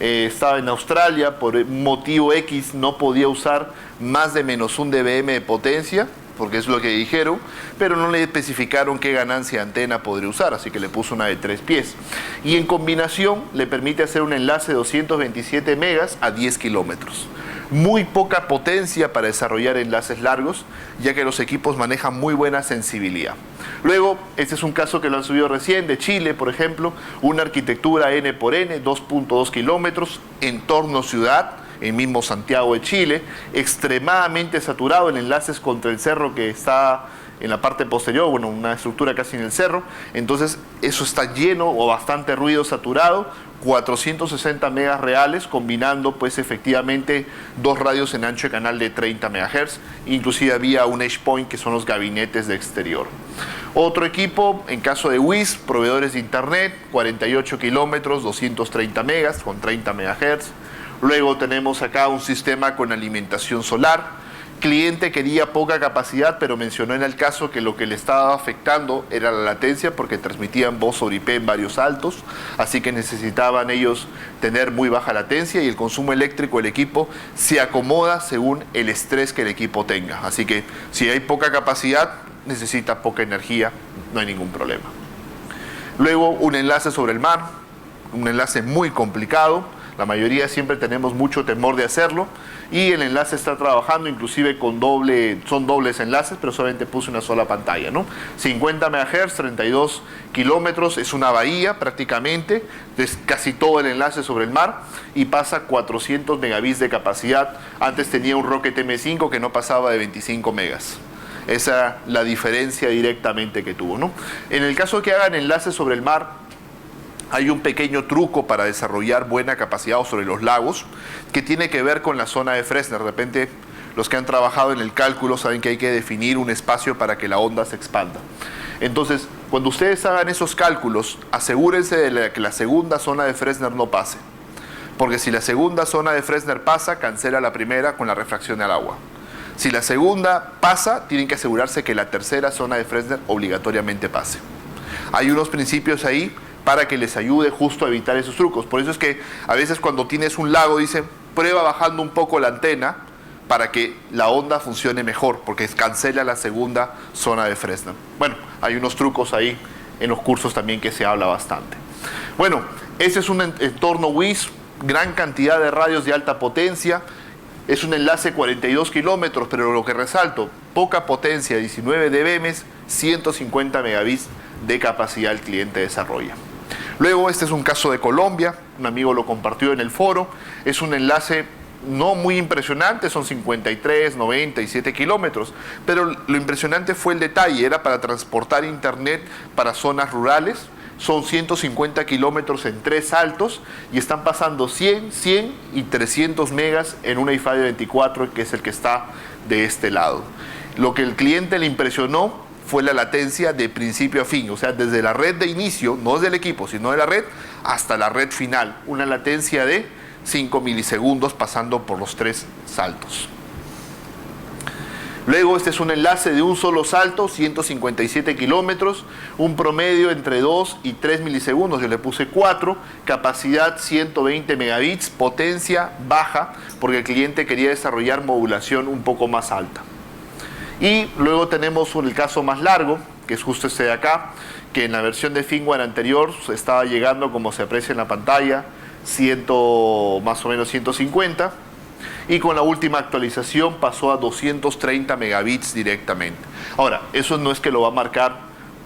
estaba en Australia, por motivo X no podía usar más de -1 dBm de potencia, porque es lo que dijeron, pero no le especificaron qué ganancia de antena podría usar, así que le puso una de 3 pies. Y en combinación le permite hacer un enlace de 227 megas a 10 kilómetros. Muy poca potencia para desarrollar enlaces largos, ya que los equipos manejan muy buena sensibilidad. Luego, este es un caso que lo han subido recién, de Chile, por ejemplo, una arquitectura N por N, 2.2 kilómetros, entorno ciudad, en mismo Santiago de Chile, extremadamente saturado en enlaces contra el cerro que está en la parte posterior, bueno, una estructura casi en el cerro, entonces eso está lleno o bastante ruido saturado, 460 megas reales, combinando pues efectivamente 2 radios en ancho de canal de 30 MHz, inclusive había un edge point que son los gabinetes de exterior. Otro equipo, en caso de WIS, proveedores de internet, 48 kilómetros, 230 megas con 30 MHz. Luego tenemos acá un sistema con alimentación solar. Cliente quería poca capacidad, pero mencionó en el caso que lo que le estaba afectando era la latencia, porque transmitían voz sobre IP en varios saltos, así que necesitaban ellos tener muy baja latencia y el consumo eléctrico del equipo se acomoda según el estrés que el equipo tenga. Así que si hay poca capacidad, necesita poca energía, no hay ningún problema. Luego un enlace sobre el mar, un enlace muy complicado. La mayoría siempre tenemos mucho temor de hacerlo y el enlace está trabajando inclusive con son dobles enlaces, pero solamente puse una sola pantalla, ¿no? 50 MHz, 32 kilómetros, es una bahía prácticamente, es casi todo el enlace sobre el mar y pasa 400 megabits de capacidad. Antes tenía un Rocket M5 que no pasaba de 25 megas. Esa es la diferencia directamente que tuvo, ¿no? En el caso de que hagan enlaces sobre el mar, hay un pequeño truco para desarrollar buena capacidad sobre los lagos que tiene que ver con la zona de Fresnel. De repente, los que han trabajado en el cálculo saben que hay que definir un espacio para que la onda se expanda. Entonces, cuando ustedes hagan esos cálculos, asegúrense de que la segunda zona de Fresnel no pase. Porque si la segunda zona de Fresnel pasa, cancela la primera con la refracción al agua. Si la segunda pasa, tienen que asegurarse que la tercera zona de Fresnel obligatoriamente pase. Hay unos principios ahí para que les ayude justo a evitar esos trucos. Por eso es que a veces cuando tienes un lago dicen, prueba bajando un poco la antena para que la onda funcione mejor, porque cancela la segunda zona de Fresnel. Bueno, hay unos trucos ahí en los cursos también que se habla bastante. Bueno, ese es un entorno WIS, gran cantidad de radios de alta potencia, es un enlace 42 kilómetros, pero lo que resalto, poca potencia, 19 dBm, 150 megabits de capacidad el cliente desarrolla. Luego, este es un caso de Colombia, un amigo lo compartió en el foro, es un enlace no muy impresionante, son 53, 97 kilómetros, pero lo impresionante fue el detalle, era para transportar internet para zonas rurales, son 150 kilómetros en 3 saltos y están pasando 100, 100 y 300 megas en un Wi-Fi de 24, que es el que está de este lado. Lo que el cliente le impresionó fue la latencia de principio a fin, o sea, desde la red de inicio, no del equipo, sino de la red, hasta la red final. Una latencia de 5 milisegundos pasando por los 3 saltos. Luego, este es un enlace de un solo salto, 157 kilómetros, un promedio entre 2 y 3 milisegundos, yo le puse 4, capacidad 120 megabits, potencia baja, porque el cliente quería desarrollar modulación un poco más alta. Y luego tenemos el caso más largo, que es justo este de acá, que en la versión de firmware anterior estaba llegando, como se aprecia en la pantalla, más o menos 150, y con la última actualización pasó a 230 megabits directamente. Ahora, eso no es que lo va a marcar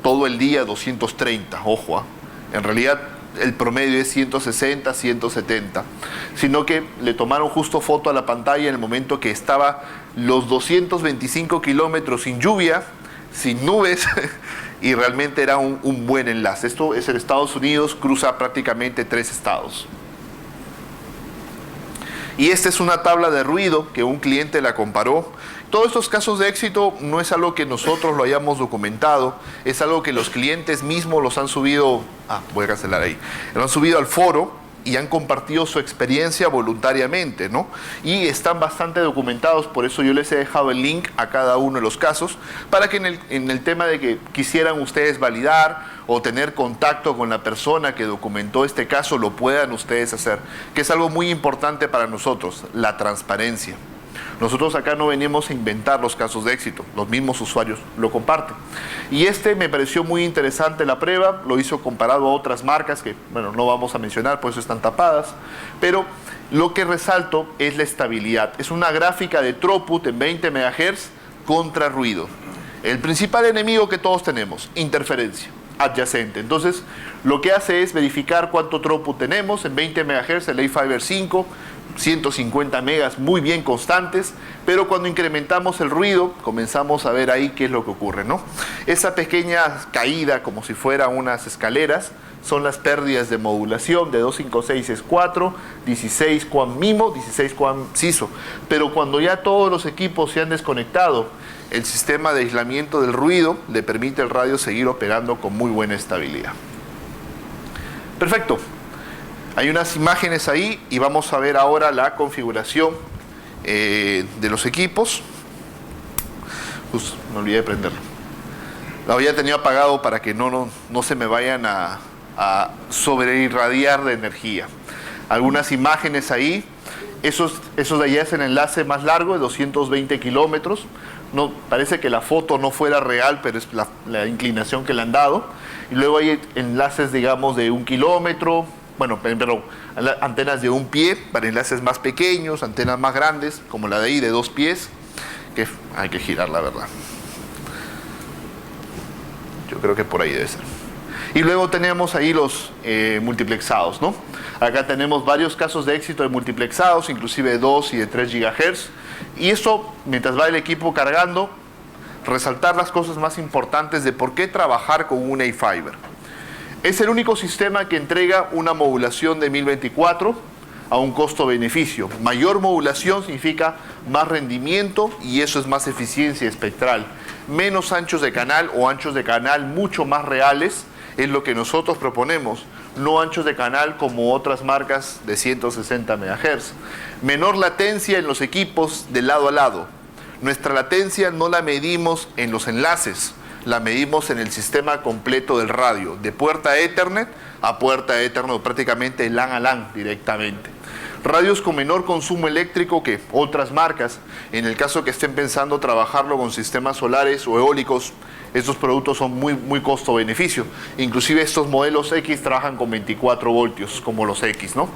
todo el día 230, ojo, en realidad el promedio es 160, 170, sino que le tomaron justo foto a la pantalla en el momento que estaba los 225 kilómetros sin lluvia, sin nubes, y realmente era un buen enlace. Esto es en Estados Unidos, cruza prácticamente 3 estados. Y esta es una tabla de ruido que un cliente la comparó. Todos estos casos de éxito no es algo que nosotros lo hayamos documentado, es algo que los clientes mismos los han subido, voy a cancelar ahí, lo han subido al foro y han compartido su experiencia voluntariamente, ¿no? Y están bastante documentados, por eso yo les he dejado el link a cada uno de los casos, para que en el tema de que quisieran ustedes validar o tener contacto con la persona que documentó este caso, lo puedan ustedes hacer, que es algo muy importante para nosotros, la transparencia. Nosotros acá no venimos a inventar los casos de éxito, los mismos usuarios lo comparten. Y este me pareció muy interesante la prueba, lo hizo comparado a otras marcas que, bueno, no vamos a mencionar, por eso están tapadas, pero lo que resalto es la estabilidad. Es una gráfica de throughput en 20 MHz contra ruido. El principal enemigo que todos tenemos, interferencia adyacente. Entonces, lo que hace es verificar cuánto throughput tenemos en 20 MHz, el A-Fiber 5, 150 megas muy bien constantes, pero cuando incrementamos el ruido, comenzamos a ver ahí qué es lo que ocurre, ¿no? Esa pequeña caída, como si fueran unas escaleras, son las pérdidas de modulación de 256 es 4, 16 QAM MIMO, 16 QAM CISO. Pero cuando ya todos los equipos se han desconectado, el sistema de aislamiento del ruido le permite al radio seguir operando con muy buena estabilidad. Perfecto. Hay unas imágenes ahí y vamos a ver ahora la configuración de los equipos. Me olvidé de prenderlo. Lo había tenido apagado para que no se me vayan a sobreirradiar de energía. Algunas imágenes ahí. Esos de allá es el enlace más largo de 220 kilómetros. No, parece que la foto no fuera real, pero es la inclinación que le han dado. Y luego hay enlaces, digamos, de 1 kilómetro. Bueno, perdón, antenas de 1 pie para enlaces más pequeños, antenas más grandes, como la de ahí, de 2 pies, que hay que girar, la verdad. Yo creo que por ahí debe ser. Y luego tenemos ahí los multiplexados, ¿no? Acá tenemos varios casos de éxito de multiplexados, inclusive de 2 y de 3 GHz. Y eso, mientras va el equipo cargando, resaltar las cosas más importantes de por qué trabajar con un A-Fiber. Es el único sistema que entrega una modulación de 1024 a un costo-beneficio. Mayor modulación significa más rendimiento y eso es más eficiencia espectral. Menos anchos de canal o anchos de canal mucho más reales es lo que nosotros proponemos. No anchos de canal como otras marcas de 160 MHz. Menor latencia en los equipos de lado a lado. Nuestra latencia no la medimos en los enlaces, la medimos en el sistema completo del radio, de puerta Ethernet a puerta Ethernet, prácticamente LAN a LAN directamente. Radios con menor consumo eléctrico que otras marcas. En el caso que estén pensando trabajarlo con sistemas solares o eólicos, estos productos son muy costo-beneficio. Inclusive estos modelos X trabajan con 24 voltios, como los X, ¿no?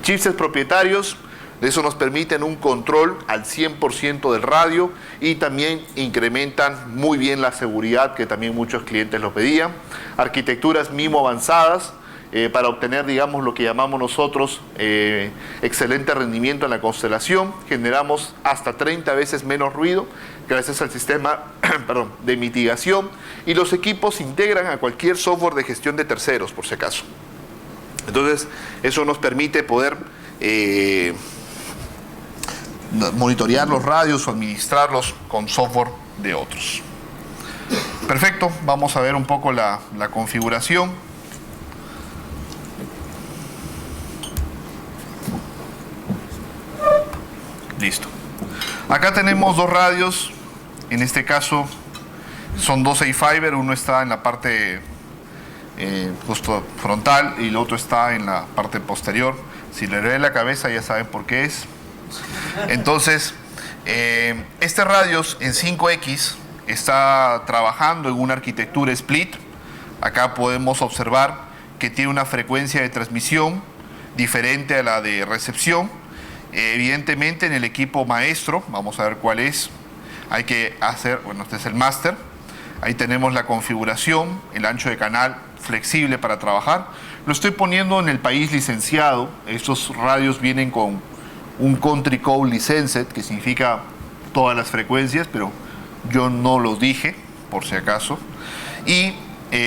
Chipsets propietarios, eso nos permiten un control al 100% del radio y también incrementan muy bien la seguridad, que también muchos clientes lo pedían. Arquitecturas MIMO avanzadas, para obtener, digamos, lo que llamamos nosotros excelente rendimiento en la constelación. Generamos hasta 30 veces menos ruido gracias al sistema de mitigación, y los equipos se integran a cualquier software de gestión de terceros, por si acaso. Entonces, eso nos permite poder monitorear los radios o administrarlos con software de otros. Perfecto, vamos a ver un poco la configuración. Listo. Acá tenemos dos radios. En este caso son dos A-Fiber. Uno está en la parte justo frontal y el otro está en la parte posterior. Si le doy la cabeza ya saben por qué es. Entonces, este radio en 5X está trabajando en una arquitectura split. Acá podemos observar que tiene una frecuencia de transmisión diferente a la de recepción. Evidentemente en el equipo maestro, vamos a ver cuál es, hay que hacer, bueno, este es el máster, ahí tenemos la configuración, el ancho de canal flexible para trabajar. Lo estoy poniendo en el país licenciado. Estos radios vienen con un Country Code Licensed, que significa todas las frecuencias, pero yo no los dije, por si acaso. Y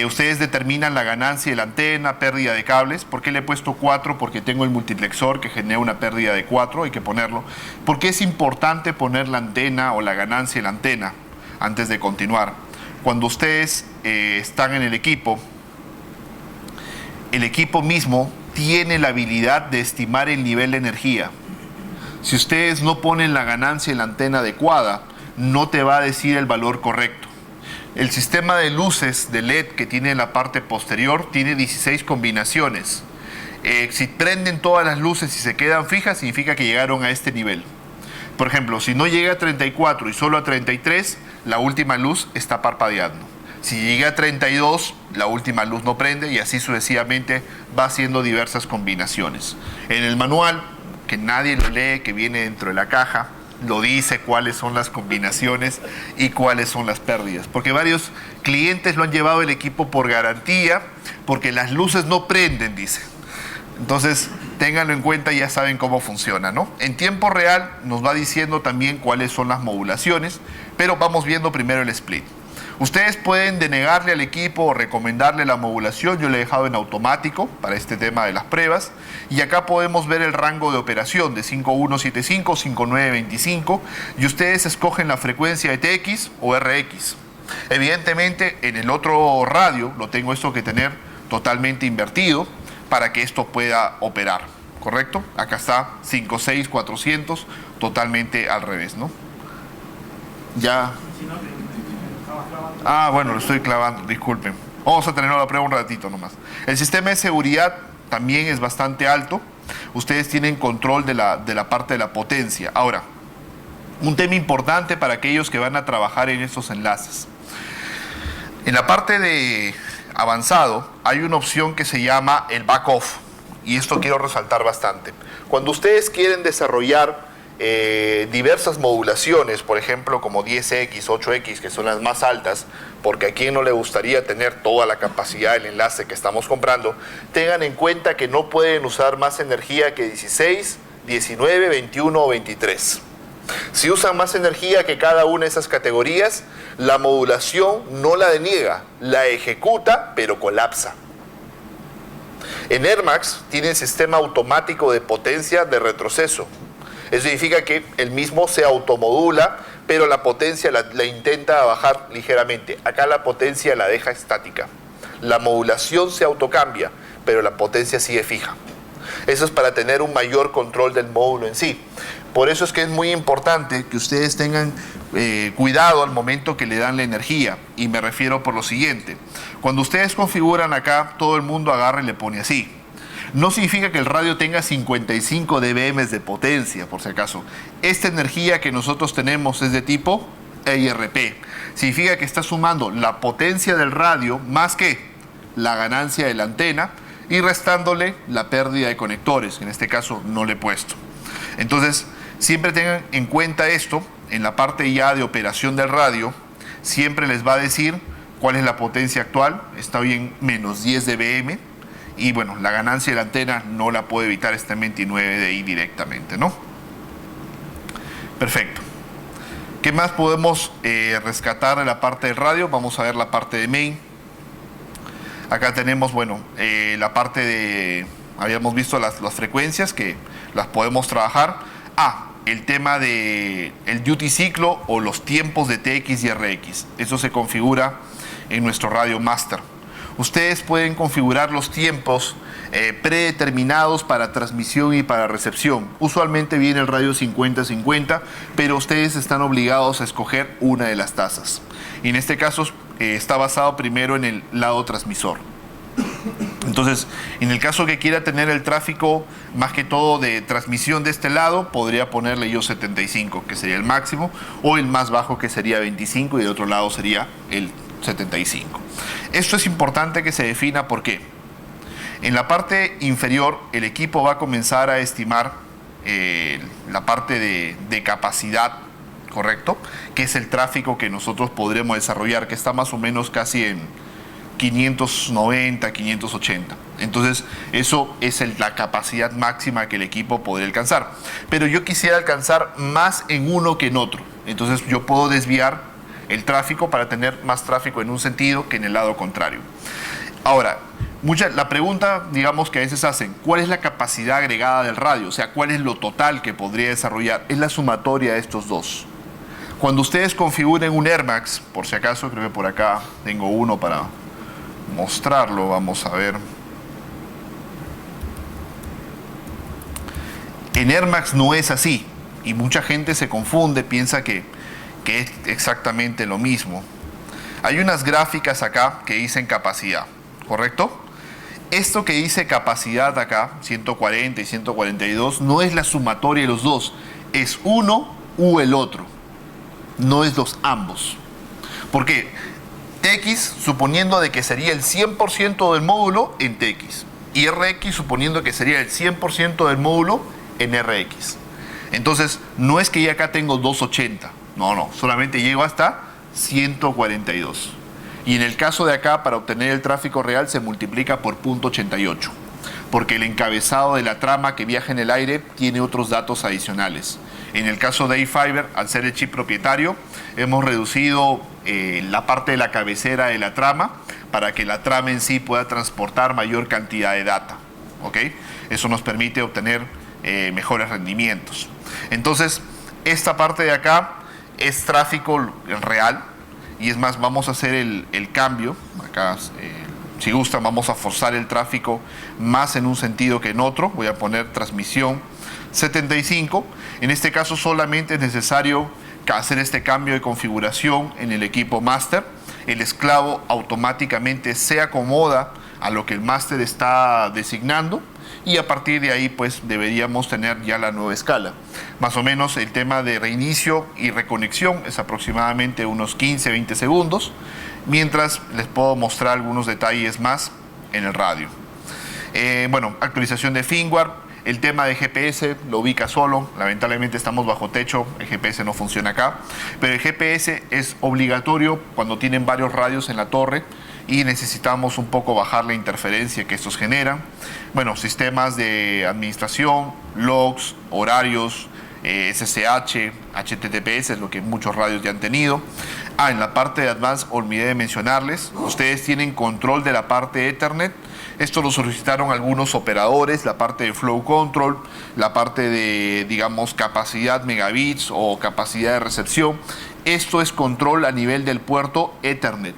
ustedes determinan la ganancia de la antena, pérdida de cables. ¿Por qué le he puesto 4? Porque tengo el multiplexor que genera una pérdida de 4, hay que ponerlo. ¿Por qué es importante poner la antena o la ganancia de la antena antes de continuar? Cuando ustedes están en el equipo mismo tiene la habilidad de estimar el nivel de energía. Si ustedes no ponen la ganancia en la antena adecuada, no te va a decir el valor correcto. El sistema de luces de LED que tiene en la parte posterior tiene 16 combinaciones. Si prenden todas las luces y se quedan fijas, significa que llegaron a este nivel. Por ejemplo, si no llega a 34 y solo a 33, la última luz está parpadeando. Si llega a 32, la última luz no prende y así sucesivamente va haciendo diversas combinaciones. En el manual, que nadie lo lee, que viene dentro de la caja, lo dice cuáles son las combinaciones y cuáles son las pérdidas. Porque varios clientes lo han llevado el equipo por garantía, porque las luces no prenden, dice. Entonces, ténganlo en cuenta y ya saben cómo funciona, ¿no? En tiempo real nos va diciendo también cuáles son las modulaciones, pero vamos viendo primero el split. Ustedes pueden denegarle al equipo o recomendarle la modulación. Yo le he dejado en automático para este tema de las pruebas. Y acá podemos ver el rango de operación de 5175, 5925. Y ustedes escogen la frecuencia de TX o RX. Evidentemente, en el otro radio lo tengo esto que tener totalmente invertido para que esto pueda operar, ¿correcto? Acá está 56400, totalmente al revés, ¿no? Ya... Ah, bueno, lo estoy clavando, disculpen. Vamos a tener la prueba un ratito nomás. El sistema de seguridad también es bastante alto. Ustedes tienen control de la parte de la potencia. Ahora, un tema importante para aquellos que van a trabajar en estos enlaces. En la parte de avanzado hay una opción que se llama el back-off. Y esto quiero resaltar bastante. Cuando ustedes quieren desarrollar diversas modulaciones, por ejemplo como 10X, 8X, que son las más altas, porque a quien no le gustaría tener toda la capacidad del enlace que estamos comprando, tengan en cuenta que no pueden usar más energía que 16, 19, 21 o 23. Si usan más energía que cada una de esas categorías, la modulación no la deniega, la ejecuta, pero colapsa. En AirMax tiene sistema automático de potencia de retroceso. Eso significa que el mismo se automodula, pero la potencia la intenta bajar ligeramente. Acá la potencia la deja estática. La modulación se autocambia, pero la potencia sigue fija. Eso es para tener un mayor control del módulo en sí. Por eso es que es muy importante que ustedes tengan cuidado al momento que le dan la energía. Y me refiero por lo siguiente. Cuando ustedes configuran acá, todo el mundo agarra y le pone así. No significa que el radio tenga 55 dBm de potencia, por si acaso. Esta energía que nosotros tenemos es de tipo EIRP. Significa que está sumando la potencia del radio más que la ganancia de la antena y restándole la pérdida de conectores, que en este caso no le he puesto. Entonces, siempre tengan en cuenta esto. En la parte ya de operación del radio, siempre les va a decir cuál es la potencia actual. Está bien, menos 10 dBm. Y bueno, la ganancia de la antena no la puede evitar, está en 29 dBi directamente, ¿no? Perfecto. ¿Qué más podemos rescatar de la parte del radio? Vamos a ver la parte de main. Acá tenemos, bueno, la parte de... Habíamos visto las frecuencias que las podemos trabajar. El tema de el duty ciclo o los tiempos de TX y RX. Eso se configura en nuestro radio master. Ustedes pueden configurar los tiempos predeterminados para transmisión y para recepción. Usualmente viene el radio 50-50, pero ustedes están obligados a escoger una de las tasas. Y en este caso está basado primero en el lado transmisor. Entonces, en el caso que quiera tener el tráfico más que todo de transmisión de este lado, podría ponerle yo 75, que sería el máximo, o el más bajo, que sería 25, y de otro lado sería el 75. Esto es importante que se defina porque en la parte inferior el equipo va a comenzar a estimar la parte de capacidad, ¿correcto? Que es el tráfico que nosotros podremos desarrollar, que está más o menos casi en 590, 580. Entonces, eso es la capacidad máxima que el equipo podría alcanzar. Pero yo quisiera alcanzar más en uno que en otro. Entonces, yo puedo desviar el tráfico para tener más tráfico en un sentido que en el lado contrario. Ahora, la pregunta, digamos, que a veces hacen, ¿cuál es la capacidad agregada del radio? O sea, ¿cuál es lo total que podría desarrollar? Es la sumatoria de estos dos. Cuando ustedes configuren un AirMax, por si acaso, creo que por acá tengo uno para mostrarlo, vamos a ver. En AirMax no es así y mucha gente se confunde, piensa que es exactamente lo mismo. Hay unas gráficas acá que dicen capacidad, ¿correcto? Esto que dice capacidad acá, 140 y 142, no es la sumatoria de los dos, es uno u el otro. No es los ambos. ¿Por qué? TX suponiendo de que sería el 100% del módulo en TX y RX suponiendo que sería el 100% del módulo en RX. Entonces, no es que ya acá tengo 280. No, solamente llego hasta 142. Y en el caso de acá, para obtener el tráfico real, se multiplica por 0.88. Porque el encabezado de la trama que viaja en el aire tiene otros datos adicionales. En el caso de A-Fiber, al ser el chip propietario, hemos reducido la parte de la cabecera de la trama para que la trama en sí pueda transportar mayor cantidad de data. ¿Ok? Eso nos permite obtener mejores rendimientos. Entonces, esta parte de acá es tráfico real. Y es más, vamos a hacer el cambio. Acá, si gustan, vamos a forzar el tráfico más en un sentido que en otro. Voy a poner transmisión 75. En este caso solamente es necesario hacer este cambio de configuración en el equipo master. El esclavo automáticamente se acomoda a lo que el máster está designando y a partir de ahí pues deberíamos tener ya la nueva escala. Más o menos el tema de reinicio y reconexión es aproximadamente unos 15-20 segundos, mientras les puedo mostrar algunos detalles más en el radio. Bueno, actualización de firmware. El tema de GPS lo ubica solo, lamentablemente estamos bajo techo, el GPS no funciona acá, pero el GPS es obligatorio cuando tienen varios radios en la torre y necesitamos un poco bajar la interferencia que estos generan. Bueno, sistemas de administración, logs, horarios, SSH, HTTPS, es lo que muchos radios ya han tenido. En la parte de Advanced olvidé de mencionarles, ustedes tienen control de la parte Ethernet. Esto lo solicitaron algunos operadores, la parte de flow control, la parte de, digamos, capacidad megabits o capacidad de recepción. Esto es control a nivel del puerto Ethernet.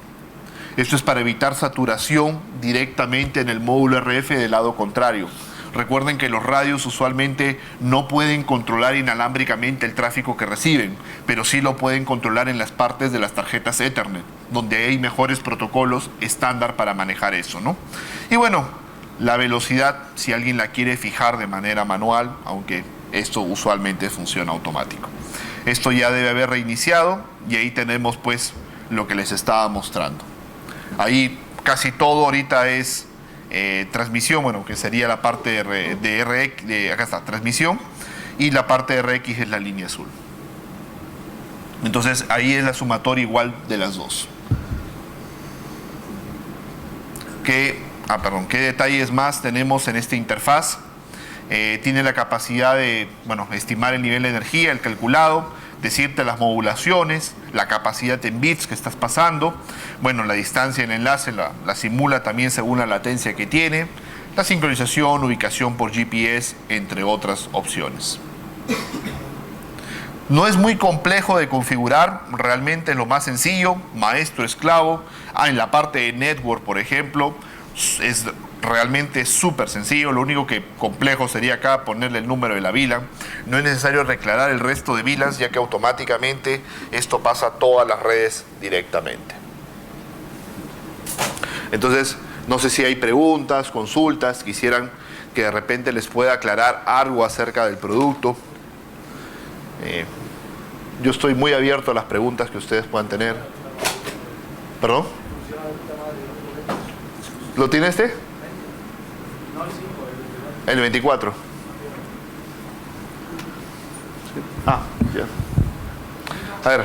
Esto es para evitar saturación directamente en el módulo RF del lado contrario. Recuerden que los radios usualmente no pueden controlar inalámbricamente el tráfico que reciben, pero sí lo pueden controlar en las partes de las tarjetas Ethernet, donde hay mejores protocolos estándar para manejar eso, ¿no? Y bueno, la velocidad, si alguien la quiere fijar de manera manual, aunque esto usualmente funciona automático. Esto ya debe haber reiniciado y ahí tenemos pues lo que les estaba mostrando. Ahí casi todo ahorita es transmisión, bueno, que sería la parte de RX, acá está, transmisión, y la parte de RX es la línea azul. Entonces ahí es la sumatoria igual de las dos. ¿Qué detalles más tenemos en esta interfaz? Tiene la capacidad de, bueno, estimar el nivel de energía, el calculado, decirte las modulaciones, la capacidad en bits que estás pasando, bueno, la distancia en enlace la simula también según la latencia que tiene, la sincronización, ubicación por GPS, entre otras opciones. No es muy complejo de configurar, realmente es lo más sencillo, maestro, esclavo. En la parte de network, por ejemplo, es realmente súper sencillo. Lo único que complejo sería acá ponerle el número de la VLAN. No es necesario declarar el resto de VLANs, ya que automáticamente esto pasa a todas las redes directamente. Entonces, no sé si hay preguntas, consultas, quisieran que de repente les pueda aclarar algo acerca del producto. Yo estoy muy abierto a las preguntas que ustedes puedan tener. ¿Perdón? ¿Lo tiene este? El 24. Ah, ya. A ver.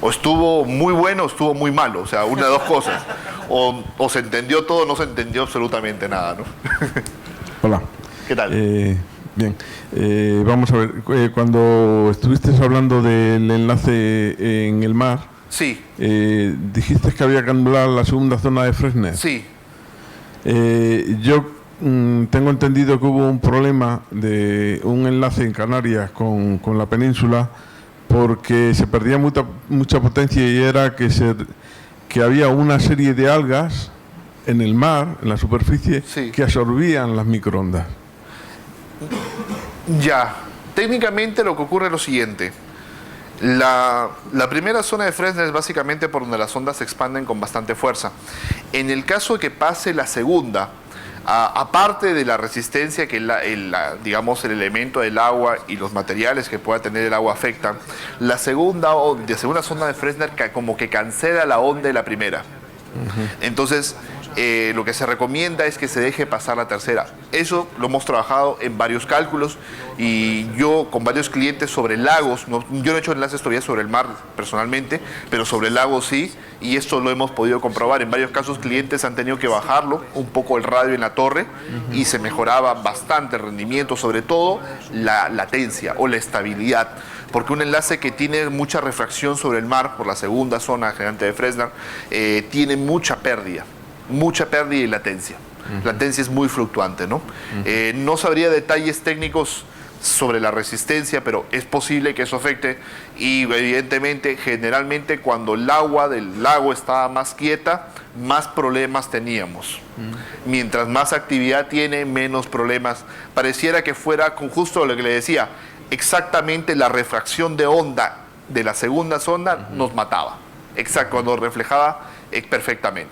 O estuvo muy bueno o estuvo muy malo. O sea, una de dos cosas. O se entendió todo o no se entendió absolutamente nada, ¿no? Hola. ¿Qué tal? Bien. Vamos a ver. Cuando estuviste hablando del enlace en el mar, sí. Dijiste que había que anular la segunda zona de Fresnel. Sí. Yo tengo entendido que hubo un problema de un enlace en Canarias con la península porque se perdía mucha potencia y era que había una serie de algas en el mar, en la superficie, sí, que absorbían las microondas. Ya, técnicamente lo que ocurre es lo siguiente. La primera zona de Fresnel es básicamente por donde las ondas se expanden con bastante fuerza. En el caso de que pase la segunda, Aparte de la resistencia que digamos el elemento del agua y los materiales que pueda tener el agua afectan, la segunda sonda de Fresnel como que cancela la onda de la primera. Entonces, lo que se recomienda es que se deje pasar la tercera. Eso lo hemos trabajado en varios cálculos y yo con varios clientes sobre lagos, yo no he hecho enlaces todavía sobre el mar personalmente, pero sobre lagos sí, y esto lo hemos podido comprobar. En varios casos clientes han tenido que bajarlo un poco el radio en la torre y se mejoraba bastante el rendimiento, sobre todo la latencia o la estabilidad. Porque un enlace que tiene mucha refracción sobre el mar, por la segunda zona gigante de Fresnel, tiene mucha pérdida y latencia. Latencia es muy fluctuante, ¿no? No sabría detalles técnicos sobre la resistencia, pero es posible que eso afecte y evidentemente, generalmente cuando el agua del lago estaba más quieta, más problemas teníamos. Mientras más actividad tiene, menos problemas. Pareciera que fuera con justo lo que le decía, exactamente la refracción de onda de la segunda zona nos mataba. Exacto, cuando reflejaba perfectamente.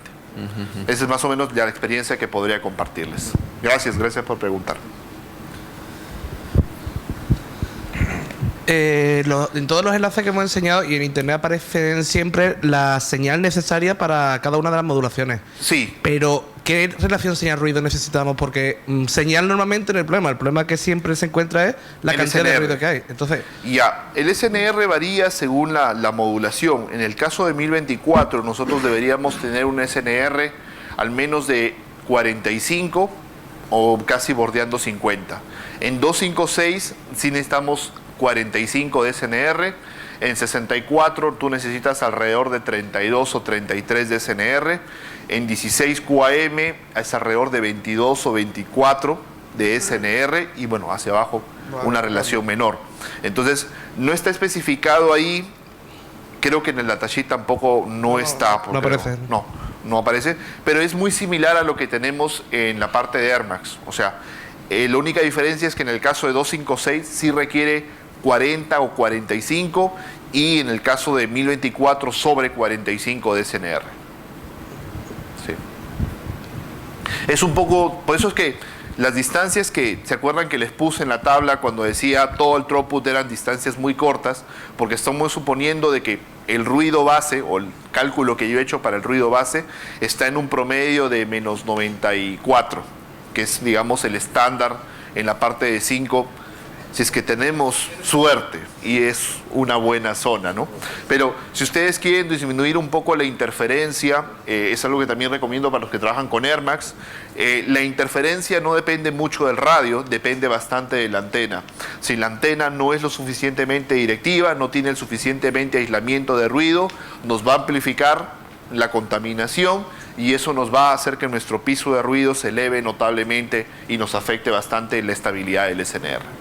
Esa es más o menos la experiencia que podría compartirles. Gracias por preguntar. En todos los enlaces que hemos enseñado y en internet aparecen siempre la señal necesaria para cada una de las modulaciones. Sí. Pero, ¿qué relación señal-ruido necesitamos? Porque señal normalmente no es el problema que siempre se encuentra es la cantidad de ruido que hay. Entonces, ya, el SNR varía según la modulación. En el caso de 1024, nosotros deberíamos tener un SNR al menos de 45 o casi bordeando 50. En 256 sí necesitamos 45 de SNR, en 64 tú necesitas alrededor de 32 o 33 de SNR, en 16 QAM es alrededor de 22 o 24 de SNR y bueno, hacia abajo una relación menor. Entonces, no está especificado ahí, creo que en el datasheet tampoco no está. No aparece. No aparece, pero es muy similar a lo que tenemos en la parte de Airmax. O sea, la única diferencia es que en el caso de 256 sí requiere 40 o 45 y en el caso de 1024 sobre 45 de SNR. Sí. Es un poco, por eso es que las distancias que, ¿se acuerdan que les puse en la tabla cuando decía todo el throughput eran distancias muy cortas? Porque estamos suponiendo de que el ruido base o el cálculo que yo he hecho para el ruido base está en un promedio de menos 94, que es digamos el estándar en la parte de 5, si es que tenemos suerte y es una buena zona, ¿no? Pero si ustedes quieren disminuir un poco la interferencia, es algo que también recomiendo para los que trabajan con Airmax, la interferencia no depende mucho del radio, depende bastante de la antena. Si la antena no es lo suficientemente directiva, no tiene el suficientemente aislamiento de ruido, nos va a amplificar la contaminación y eso nos va a hacer que nuestro piso de ruido se eleve notablemente y nos afecte bastante la estabilidad del SNR.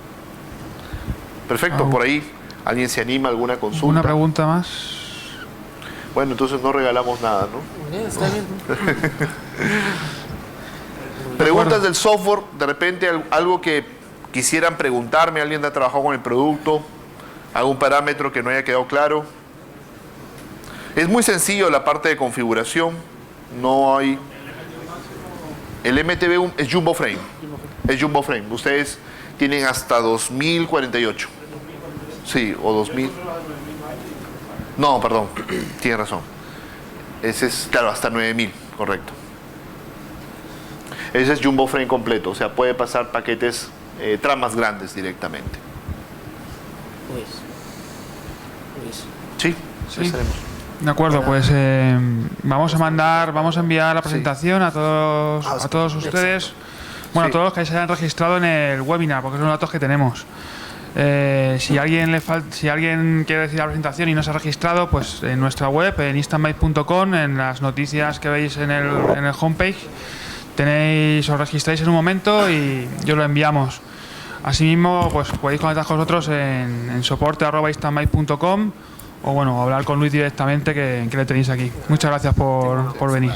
Perfecto, por ahí alguien se anima a alguna consulta. ¿Una pregunta más? Bueno, entonces no regalamos nada, ¿no? Está bien. Preguntas del software, de repente algo que quisieran preguntarme, alguien ha trabajado con el producto, algún parámetro que no haya quedado claro. Es muy sencillo la parte de configuración, no hay... El MTB es Jumbo Frame, es Jumbo Frame. Ustedes tienen hasta 2048. Sí, o 2000. No, perdón, tiene razón. Ese es, claro, hasta 9000, correcto. Ese es Jumbo Frame completo, o sea, puede pasar paquetes, tramas grandes directamente. Sí, sí. De acuerdo, pues vamos a enviar la presentación a todos ustedes. Bueno, sí. Todos los que se hayan registrado en el webinar, porque son los datos que tenemos. Si alguien quiere decir la presentación y no se ha registrado, pues en nuestra web, en instantbyte.com, en las noticias que veis en el homepage, os registráis en un momento y yo lo enviamos. Asimismo, pues podéis contactar con nosotros en soporte@instantbyte.com o bueno, hablar con Luis directamente que le tenéis aquí. Muchas gracias por venir.